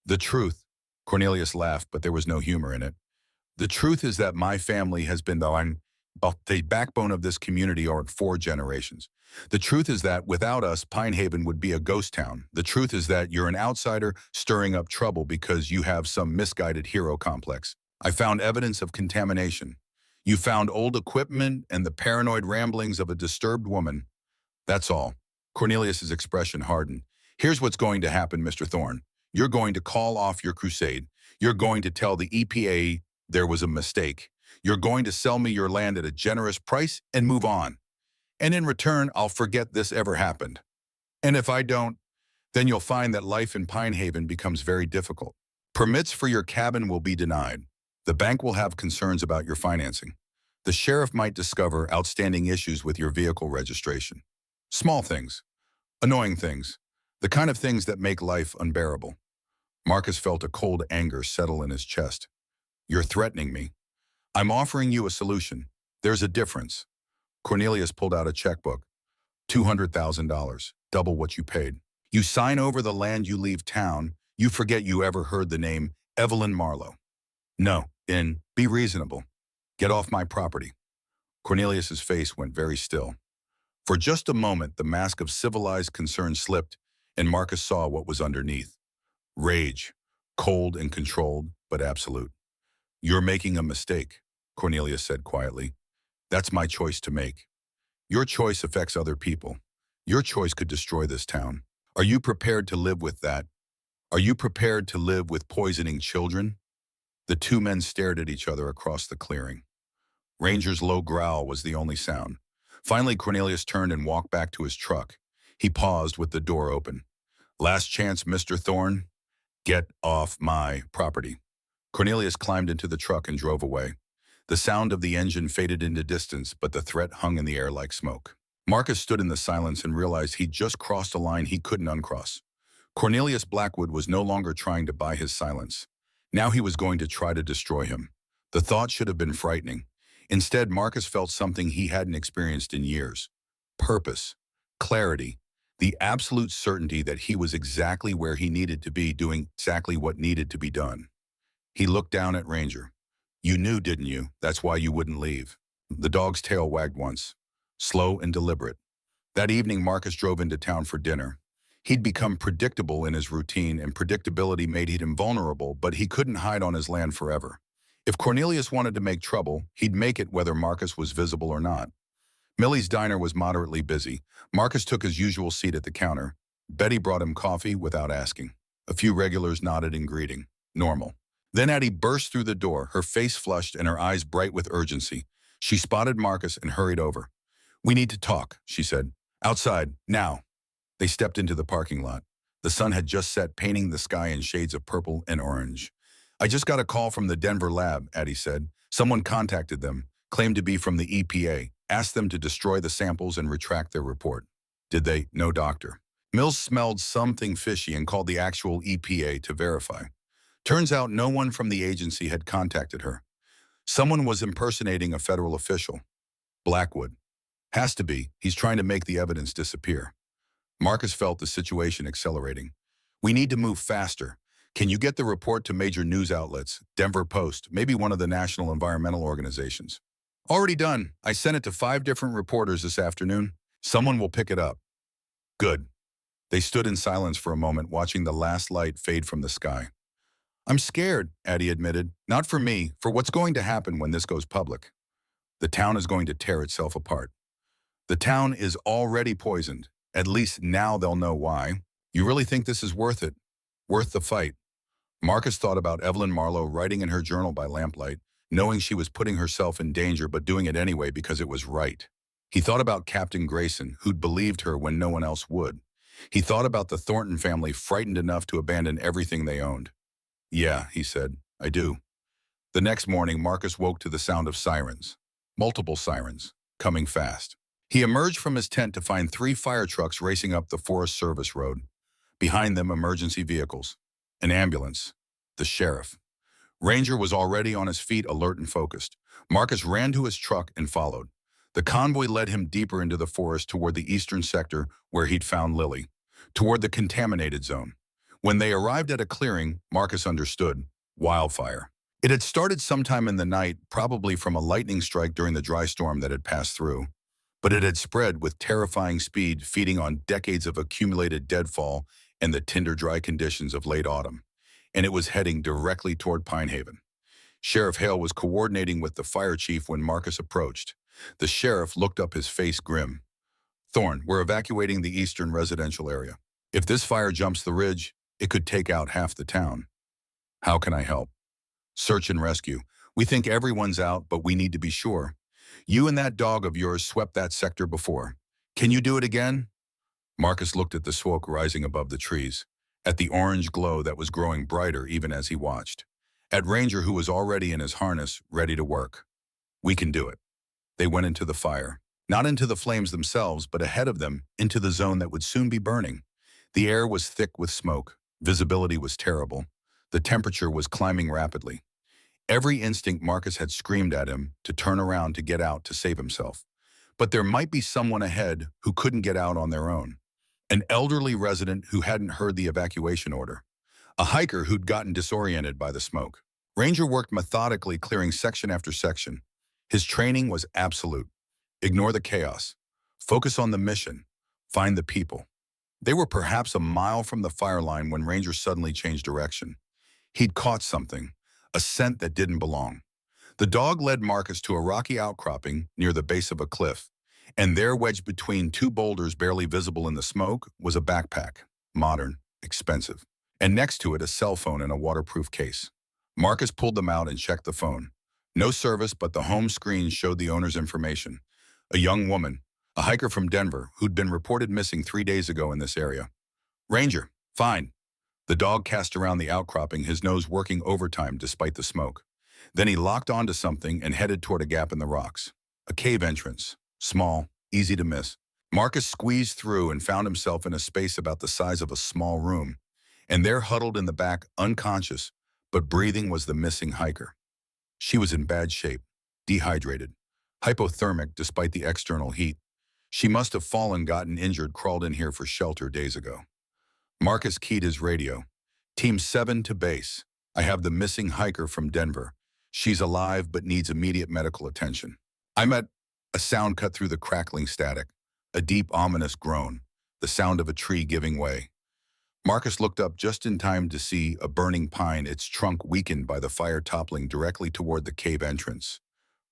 "The truth," Cornelius laughed, but there was no humor in it. "The truth is that my family has been the backbone of this community for 4 generations. The truth is that without us, Pine Haven would be a ghost town. The truth is that you're an outsider stirring up trouble because you have some misguided hero complex. I found evidence of contamination. You found old equipment and the paranoid ramblings of a disturbed woman. That's all." Cornelius's expression hardened. "Here's what's going to happen, Mr. Thorne. You're going to call off your crusade. You're going to tell the EPA there was a mistake. You're going to sell me your land at a generous price and move on. And in return, I'll forget this ever happened. And if I don't, then you'll find that life in Pine Haven becomes very difficult. Permits for your cabin will be denied. The bank will have concerns about your financing. The sheriff might discover outstanding issues with your vehicle registration. Small things, annoying things, the kind of things that make life unbearable." Marcus felt a cold anger settle in his chest. "You're threatening me. I'm offering you a solution. There's a difference." Cornelius pulled out a checkbook. $200,000, double what you paid. "You sign over the land, you leave town, you forget you ever heard the name Evelyn Marlowe. No, and be reasonable. Get off my property." Cornelius's face went very still. For just a moment, the mask of civilized concern slipped, and Marcus saw what was underneath. Rage, cold and controlled, but absolute. "You're making a mistake," Cornelius said quietly. "That's my choice to make. Your choice affects other people. Your choice could destroy this town. Are you prepared to live with that? Are you prepared to live with poisoning children?" The 2 men stared at each other across the clearing. Ranger's low growl was the only sound. Finally, Cornelius turned and walked back to his truck. He paused with the door open. "Last chance, Mr. Thorne. Get off my property." Cornelius climbed into the truck and drove away. The sound of the engine faded into distance, but the threat hung in the air like smoke. Marcus stood in the silence and realized he'd just crossed a line he couldn't uncross. Cornelius Blackwood was no longer trying to buy his silence. Now he was going to try to destroy him. The thought should have been frightening. Instead, Marcus felt something he hadn't experienced in years. Purpose, clarity, the absolute certainty that he was exactly where he needed to be, doing exactly what needed to be done. He looked down at Ranger. "You knew, didn't you? That's why you wouldn't leave." The dog's tail wagged once, slow and deliberate. That evening, Marcus drove into town for dinner. He'd become predictable in his routine, and predictability made him vulnerable, but he couldn't hide on his land forever. If Cornelius wanted to make trouble, he'd make it whether Marcus was visible or not. Millie's diner was moderately busy. Marcus took his usual seat at the counter. Betty brought him coffee without asking. A few regulars nodded in greeting. Normal. Then Addie burst through the door, her face flushed and her eyes bright with urgency. She spotted Marcus and hurried over. "We need to talk," she said. "Outside, now." They stepped into the parking lot. The sun had just set, painting the sky in shades of purple and orange. "I just got a call from the Denver lab," Addie said. "Someone contacted them, claimed to be from the EPA, asked them to destroy the samples and retract their report." "Did they?" "No, doctor." Mills smelled something fishy and called the actual EPA to verify. Turns out no one from the agency had contacted her. Someone was impersonating a federal official. Blackwood. Has to be. He's trying to make the evidence disappear. Marcus felt the situation accelerating. "We need to move faster. Can you get the report to major news outlets, Denver Post, maybe one of the national environmental organizations?" "Already done. I sent it to 5 different reporters this afternoon. Someone will pick it up." "Good." They stood in silence for a moment, watching the last light fade from the sky. "I'm scared," Addie admitted. "Not for me, for what's going to happen when this goes public. The town is going to tear itself apart. The town is already poisoned. At least now they'll know why. You really think this is worth it? Worth the fight?" Marcus thought about Evelyn Marlowe writing in her journal by lamplight, knowing she was putting herself in danger but doing it anyway because it was right. He thought about Captain Grayson, who'd believed her when no one else would. He thought about the Thornton family, frightened enough to abandon everything they owned. "Yeah," he said, "I do." The next morning, Marcus woke to the sound of sirens. Multiple sirens, coming fast. He emerged from his tent to find 3 fire trucks racing up the Forest Service road. Behind them, emergency vehicles. An ambulance. The sheriff. Ranger was already on his feet, alert and focused. Marcus ran to his truck and followed. The convoy led him deeper into the forest toward the eastern sector where he'd found Lily, toward the contaminated zone. When they arrived at a clearing, Marcus understood. Wildfire. It had started sometime in the night, probably from a lightning strike during the dry storm that had passed through. But it had spread with terrifying speed, feeding on decades of accumulated deadfall and the tinder dry conditions of late autumn. And it was heading directly toward Pine Haven. Sheriff Hale was coordinating with the fire chief when Marcus approached. The sheriff looked up, his face grim. "Thorne, we're evacuating the eastern residential area. If this fire jumps the ridge, it could take out half the town." "How can I help?" "Search and rescue. We think everyone's out, but we need to be sure. You and that dog of yours swept that sector before. Can you do it again?" Marcus looked at the smoke rising above the trees, at the orange glow that was growing brighter even as he watched, at Ranger, who was already in his harness, ready to work. "We can do it." They went into the fire, not into the flames themselves, but ahead of them, into the zone that would soon be burning. The air was thick with smoke. Visibility was terrible. The temperature was climbing rapidly. Every instinct Marcus had screamed at him to turn around, to get out, to save himself. But there might be someone ahead who couldn't get out on their own. An elderly resident who hadn't heard the evacuation order. A hiker who'd gotten disoriented by the smoke. Ranger worked methodically, clearing section after section. His training was absolute. Ignore the chaos. Focus on the mission. Find the people. They were perhaps a mile from the fire line when Ranger suddenly changed direction. He'd caught something. A scent that didn't belong. The dog led Marcus to a rocky outcropping near the base of a cliff, and there, wedged between 2 boulders barely visible in the smoke, was a backpack. Modern, expensive. And next to it, a cell phone in a waterproof case. Marcus pulled them out and checked the phone. No service, but the home screen showed the owner's information. A young woman, a hiker from Denver, who'd been reported missing 3 days ago in this area. "Ranger, fine." The dog cast around the outcropping, his nose working overtime despite the smoke. Then he locked onto something and headed toward a gap in the rocks. A cave entrance. Small, easy to miss. Marcus squeezed through and found himself in a space about the size of a small room. And there, huddled in the back, unconscious, but breathing, was the missing hiker. She was in bad shape, dehydrated, hypothermic despite the external heat. She must have fallen, gotten injured, crawled in here for shelter days ago. Marcus keyed his radio. "Team 7 to base. I have the missing hiker from Denver. She's alive but needs immediate medical attention." "I'm at..." A sound cut through the crackling static. A deep, ominous groan. The sound of a tree giving way. Marcus looked up just in time to see a burning pine, its trunk weakened by the fire toppling directly toward the cave entrance.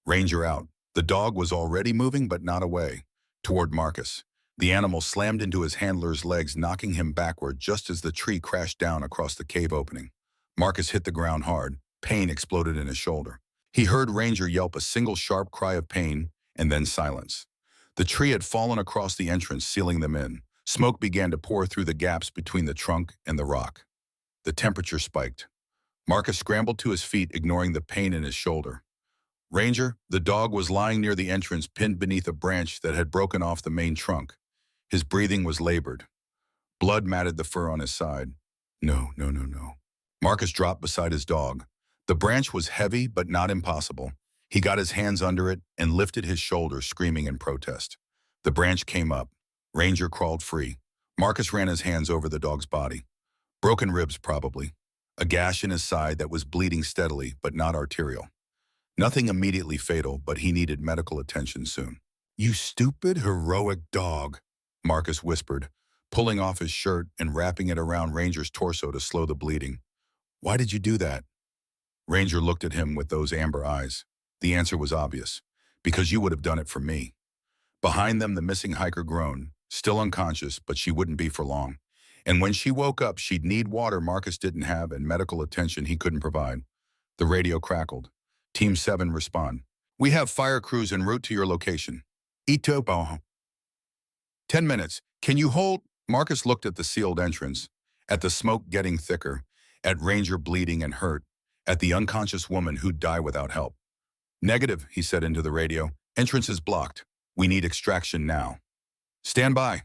Ranger out. The dog was already moving, but not away, toward Marcus. The animal slammed into his handler's legs, knocking him backward just as the tree crashed down across the cave opening. Marcus hit the ground hard. Pain exploded in his shoulder. He heard Ranger yelp a single sharp cry of pain, and then silence. The tree had fallen across the entrance, sealing them in. Smoke began to pour through the gaps between the trunk and the rock. The temperature spiked. Marcus scrambled to his feet, ignoring the pain in his shoulder. Ranger, the dog, was lying near the entrance, pinned beneath a branch that had broken off the main trunk. His breathing was labored. Blood matted the fur on his side. No, no, no, no. Marcus dropped beside his dog. The branch was heavy, but not impossible. He got his hands under it and lifted his shoulders, screaming in protest. The branch came up. Ranger crawled free. Marcus ran his hands over the dog's body. Broken ribs, probably. A gash in his side that was bleeding steadily, but not arterial. Nothing immediately fatal, but he needed medical attention soon. "You stupid, heroic dog," Marcus whispered, pulling off his shirt and wrapping it around Ranger's torso to slow the bleeding. "Why did you do that?" Ranger looked at him with those amber eyes. The answer was obvious. "Because you would have done it for me." Behind them, the missing hiker groaned, still unconscious, but she wouldn't be for long. And when she woke up, she'd need water Marcus didn't have and medical attention he couldn't provide. The radio crackled. Team 7 respond. "We have fire crews en route to your location. Itopo. 10 minutes. Can you hold?" Marcus looked at the sealed entrance, at the smoke getting thicker, at Ranger bleeding and hurt, at the unconscious woman who'd die without help. "Negative," he said into the radio. "Entrance is blocked. We need extraction now." "Stand by.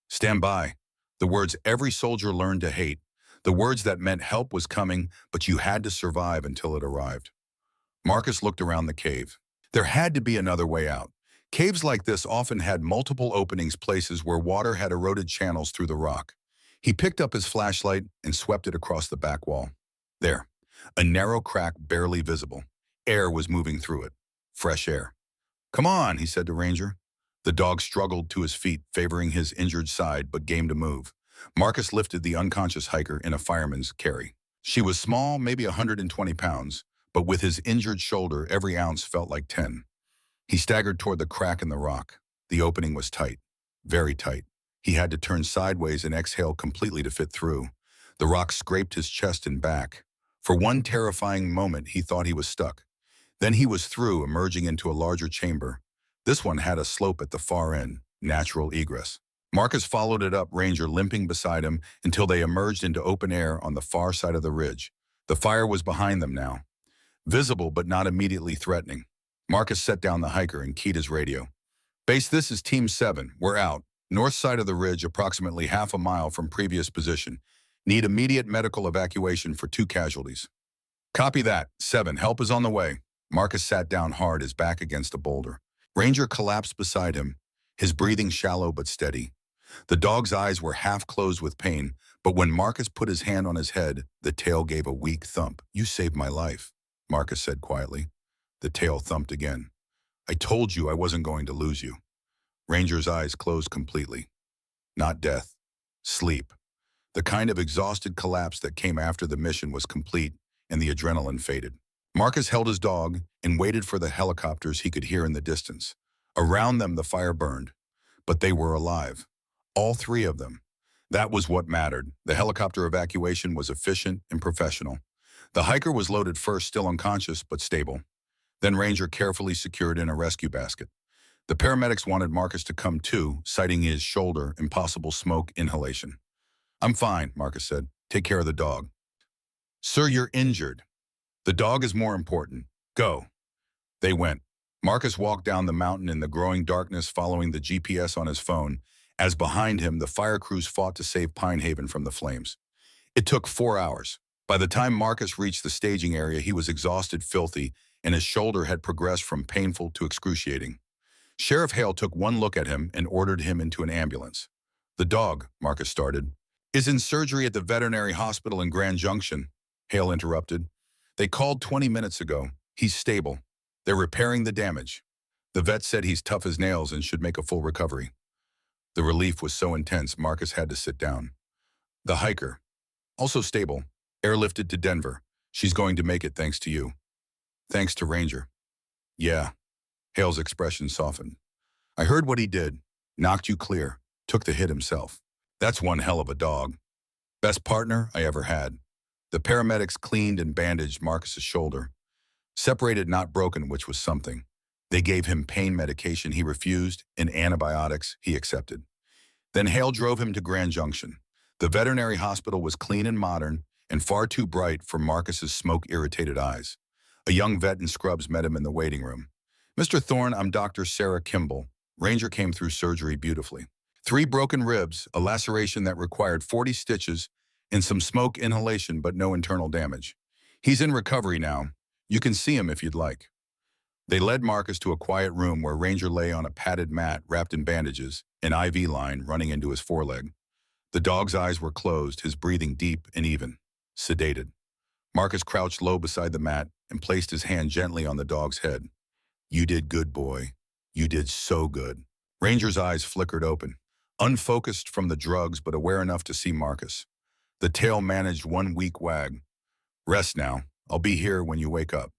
Stand by." The words every soldier learned to hate. The words that meant help was coming, but you had to survive until it arrived. Marcus looked around the cave. There had to be another way out. Caves like this often had multiple openings, places where water had eroded channels through the rock. He picked up his flashlight and swept it across the back wall. There, a narrow crack barely visible. Air was moving through it. Fresh air. "Come on," he said to Ranger. The dog struggled to his feet, favoring his injured side, but game to move. Marcus lifted the unconscious hiker in a fireman's carry. She was small, maybe 120 pounds, but with his injured shoulder, every ounce felt like 10. He staggered toward the crack in the rock. The opening was tight, very tight. He had to turn sideways and exhale completely to fit through. The rock scraped his chest and back. For one terrifying moment, he thought he was stuck. Then he was through, emerging into a larger chamber. This one had a slope at the far end, natural egress. Marcus followed it up, Ranger limping beside him, until they emerged into open air on the far side of the ridge. The fire was behind them now, visible but not immediately threatening. Marcus set down the hiker and keyed his radio. "Base, this is Team 7. We're out. North side of the ridge, approximately half a mile from previous position. Need immediate medical evacuation for 2 casualties." "Copy that. 7. Help is on the way." Marcus sat down hard, his back against a boulder. Ranger collapsed beside him, his breathing shallow but steady. The dog's eyes were half closed with pain, but when Marcus put his hand on his head, the tail gave a weak thump. "You saved my life," Marcus said quietly. The tail thumped again. "I told you I wasn't going to lose you." Ranger's eyes closed completely. Not death. Sleep. The kind of exhausted collapse that came after the mission was complete and the adrenaline faded. Marcus held his dog and waited for the helicopters he could hear in the distance. Around them the fire burned, but they were alive. All 3 of them. That was what mattered. The helicopter evacuation was efficient and professional. The hiker was loaded first, still unconscious but stable. Then Ranger carefully secured in a rescue basket. The paramedics wanted Marcus to come too, citing his shoulder and possible smoke inhalation. "I'm fine," Marcus said. "Take care of the dog." "Sir, you're injured." "The dog is more important. Go." They went. Marcus walked down the mountain in the growing darkness, following the GPS on his phone, as behind him the fire crews fought to save Pine Haven from the flames. It took 4 hours. By the time Marcus reached the staging area, he was exhausted, filthy, and his shoulder had progressed from painful to excruciating. Sheriff Hale took one look at him and ordered him into an ambulance. "The dog," Marcus started, "is in surgery at the veterinary hospital in Grand Junction," Hale interrupted. "They called 20 minutes ago. He's stable. They're repairing the damage. The vet said he's tough as nails and should make a full recovery." The relief was so intense, Marcus had to sit down. The hiker, also stable, airlifted to Denver. She's going to make it thanks to you. Thanks to Ranger. Yeah, Hale's expression softened. I heard what he did. Knocked you clear. Took the hit himself. That's one hell of a dog. Best partner I ever had. The paramedics cleaned and bandaged Marcus's shoulder. Separated, not broken, which was something. They gave him pain medication he refused and antibiotics he accepted. Then Hale drove him to Grand Junction. The veterinary hospital was clean and modern and far too bright for Marcus's smoke-irritated eyes. A young vet in scrubs met him in the waiting room. Mr. Thorne, I'm Dr. Sarah Kimball. Ranger came through surgery beautifully. 3 broken ribs, a laceration that required 40 stitches, and some smoke inhalation but no internal damage. He's in recovery now. You can see him if you'd like. They led Marcus to a quiet room where Ranger lay on a padded mat wrapped in bandages, an IV line running into his foreleg. The dog's eyes were closed, his breathing deep and even, sedated. Marcus crouched low beside the mat and placed his hand gently on the dog's head. You did good, boy. You did so good. Ranger's eyes flickered open, unfocused from the drugs but aware enough to see Marcus. The tail managed one weak wag. Rest now. I'll be here when you wake up.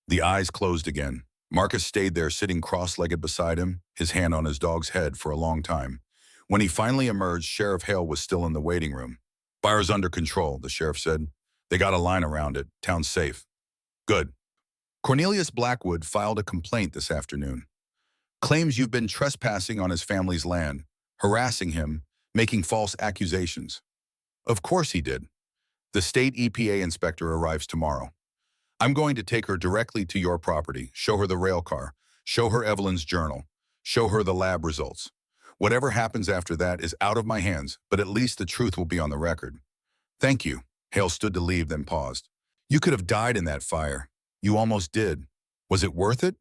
The eyes closed again. Marcus stayed there sitting cross-legged beside him, his hand on his dog's head for a long time. When he finally emerged, Sheriff Hale was still in the waiting room. Fire's under control, the sheriff said. They got a line around it. Town's safe. Good. Cornelius Blackwood filed a complaint this afternoon. Claims you've been trespassing on his family's land, harassing him, making false accusations. Of course he did. The state EPA inspector arrives tomorrow. I'm going to take her directly to your property, show her the rail car, show her Evelyn's journal, show her the lab results. Whatever happens after that is out of my hands, but at least the truth will be on the record. Thank you. Hale stood to leave, then paused. You could have died in that fire. You almost did. Was it worth it?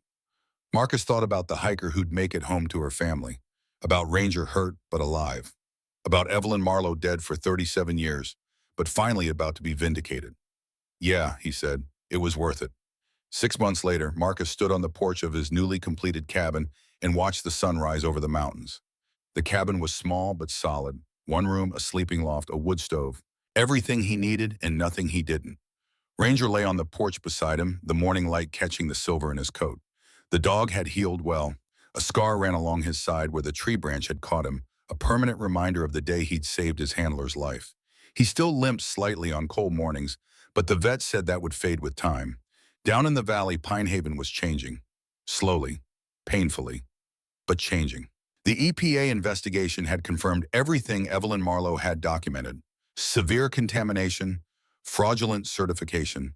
Marcus thought about the hiker who'd make it home to her family, about Ranger hurt but alive, about Evelyn Marlowe dead for 37 years, but finally about to be vindicated. Yeah, he said, it was worth it. 6 months later, Marcus stood on the porch of his newly completed cabin and watched the sun rise over the mountains. The cabin was small but solid. 1 room, a sleeping loft, a wood stove. Everything he needed and nothing he didn't. Ranger lay on the porch beside him, the morning light catching the silver in his coat. The dog had healed well. A scar ran along his side where the tree branch had caught him, a permanent reminder of the day he'd saved his handler's life. He still limped slightly on cold mornings, but the vet said that would fade with time. Down in the valley, Pine Haven was changing. Slowly, painfully, but changing. The EPA investigation had confirmed everything Evelyn Marlowe had documented. Severe contamination, fraudulent certification,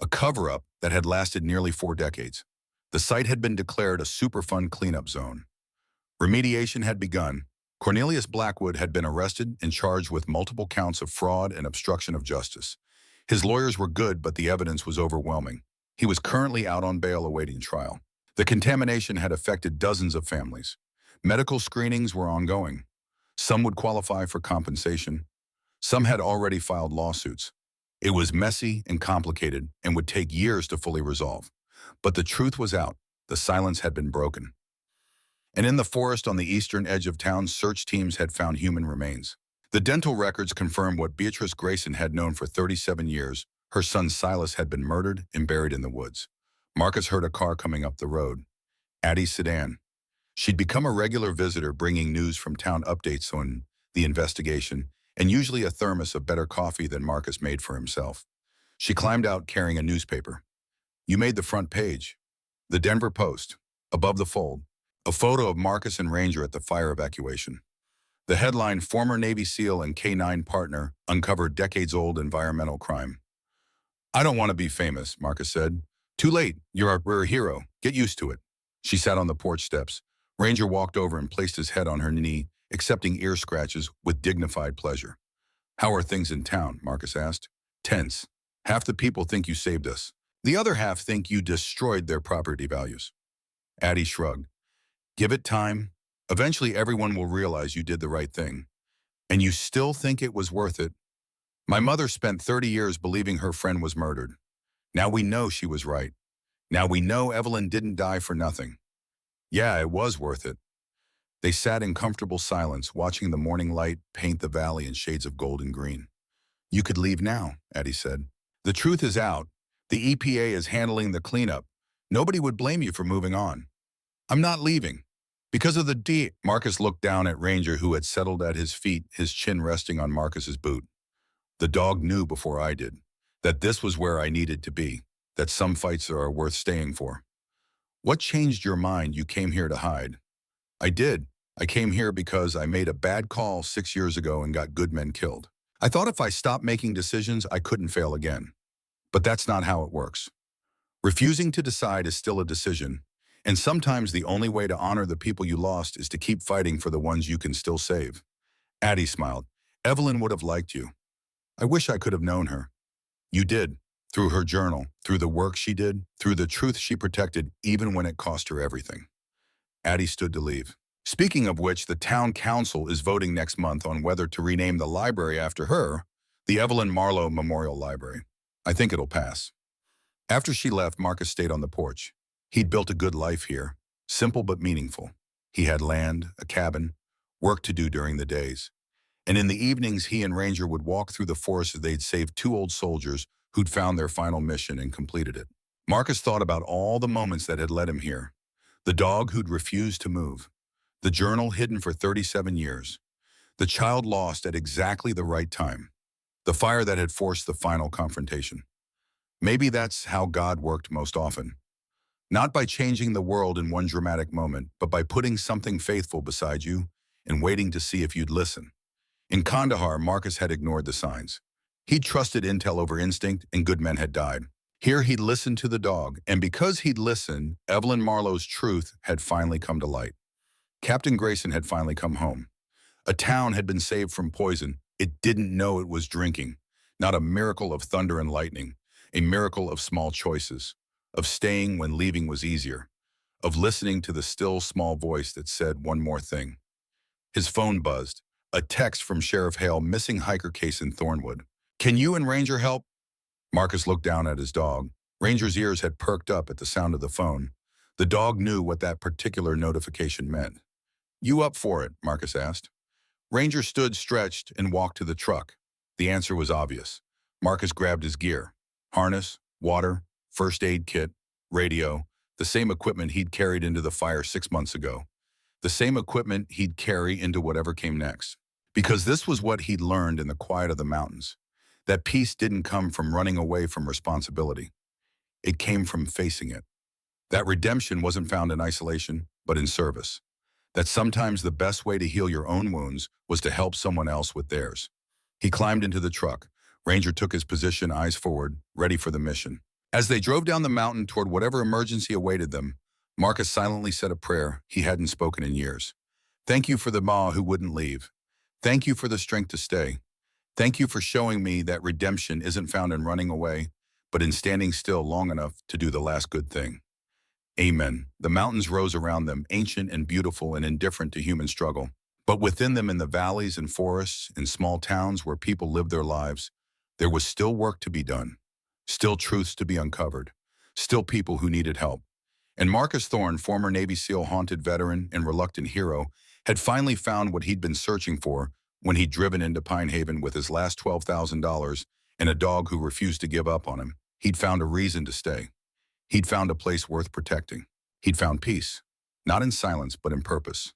a cover-up that had lasted nearly 4 decades. The site had been declared a Superfund cleanup zone. Remediation had begun. Cornelius Blackwood had been arrested and charged with multiple counts of fraud and obstruction of justice. His lawyers were good, but the evidence was overwhelming. He was currently out on bail awaiting trial. The contamination had affected dozens of families. Medical screenings were ongoing. Some would qualify for compensation. Some had already filed lawsuits. It was messy and complicated and would take years to fully resolve. But the truth was out. The silence had been broken. And in the forest on the eastern edge of town, search teams had found human remains. The dental records confirmed what Beatrice Grayson had known for 37 years. Her son Silas had been murdered and buried in the woods. Marcus heard a car coming up the road. Addie's sedan. She'd become a regular visitor, bringing news from town, updates on the investigation, and usually a thermos of better coffee than Marcus made for himself. She climbed out carrying a newspaper. You made the front page. The Denver Post. Above the fold, a photo of Marcus and Ranger at the fire evacuation. The headline, former Navy SEAL and K-9 partner uncovered decades-old environmental crime. I don't want to be famous, Marcus said. Too late. We're a hero. Get used to it. She sat on the porch steps. Ranger walked over and placed his head on her knee, accepting ear scratches with dignified pleasure. How are things in town? Marcus asked. Tense. Half the people think you saved us. The other half think you destroyed their property values. Addie shrugged. Give it time. Eventually everyone will realize you did the right thing. And you still think it was worth it? My mother spent 30 years believing her friend was murdered. Now we know she was right. Now we know Evelyn didn't die for nothing. Yeah, it was worth it. They sat in comfortable silence, watching the morning light paint the valley in shades of gold and green. You could leave now, Addie said. The truth is out. The EPA is handling the cleanup. Nobody would blame you for moving on. I'm not leaving. Because of the D. Marcus looked down at Ranger, who had settled at his feet, his chin resting on Marcus's boot. The dog knew before I did that this was where I needed to be, that some fights are worth staying for. What changed your mind? You came here to hide. I did. I came here because I made a bad call 6 years ago and got good men killed. I thought if I stopped making decisions, I couldn't fail again. But that's not how it works. Refusing to decide is still a decision, and sometimes the only way to honor the people you lost is to keep fighting for the ones you can still save. Addie smiled. Evelyn would have liked you. I wish I could have known her. You did, through her journal, through the work she did, through the truth she protected, even when it cost her everything. Addie stood to leave. Speaking of which, the town council is voting next month on whether to rename the library after her, the Evelyn Marlowe Memorial Library. I think it'll pass. After she left, Marcus stayed on the porch. He'd built a good life here, simple but meaningful. He had land, a cabin, work to do during the days. And in the evenings, he and Ranger would walk through the forest as they'd saved 2 old soldiers who'd found their final mission and completed it. Marcus thought about all the moments that had led him here. The dog who'd refused to move. The journal hidden for 37 years. The child lost at exactly the right time. The fire that had forced the final confrontation. Maybe that's how God worked most often. Not by changing the world in one dramatic moment, but by putting something faithful beside you and waiting to see if you'd listen. In Kandahar, Marcus had ignored the signs. He'd trusted intel over instinct, and good men had died. Here he'd listened to the dog, and because he'd listened, Evelyn Marlowe's truth had finally come to light. Captain Grayson had finally come home. A town had been saved from poison. It didn't know it was drinking. Not a miracle of thunder and lightning, a miracle of small choices, of staying when leaving was easier, of listening to the still small voice that said one more thing. His phone buzzed. A text from Sheriff Hale, missing hiker case in Thornwood. Can you and Ranger help? Marcus looked down at his dog. Ranger's ears had perked up at the sound of the phone. The dog knew what that particular notification meant. You up for it? Marcus asked. Ranger stood stretched and walked to the truck. The answer was obvious. Marcus grabbed his gear. Harness, water, first aid kit, radio, the same equipment he'd carried into the fire 6 months ago. The same equipment he'd carry into whatever came next. Because this was what he'd learned in the quiet of the mountains. That peace didn't come from running away from responsibility. It came from facing it. That redemption wasn't found in isolation, but in service. That sometimes the best way to heal your own wounds was to help someone else with theirs. He climbed into the truck. Ranger took his position, eyes forward, ready for the mission. As they drove down the mountain toward whatever emergency awaited them, Marcus silently said a prayer he hadn't spoken in years. Thank you for the Ma who wouldn't leave. Thank you for the strength to stay. Thank you for showing me that redemption isn't found in running away, but in standing still long enough to do the last good thing. Amen. The mountains rose around them, ancient and beautiful and indifferent to human struggle. But within them, in the valleys and forests, in small towns where people lived their lives, there was still work to be done, still truths to be uncovered, still people who needed help. And Marcus Thorne, former Navy SEAL haunted veteran and reluctant hero, had finally found what he'd been searching for when he'd driven into Pine Haven with his last $12,000 and a dog who refused to give up on him. He'd found a reason to stay. He'd found a place worth protecting. He'd found peace, not in silence, but in purpose.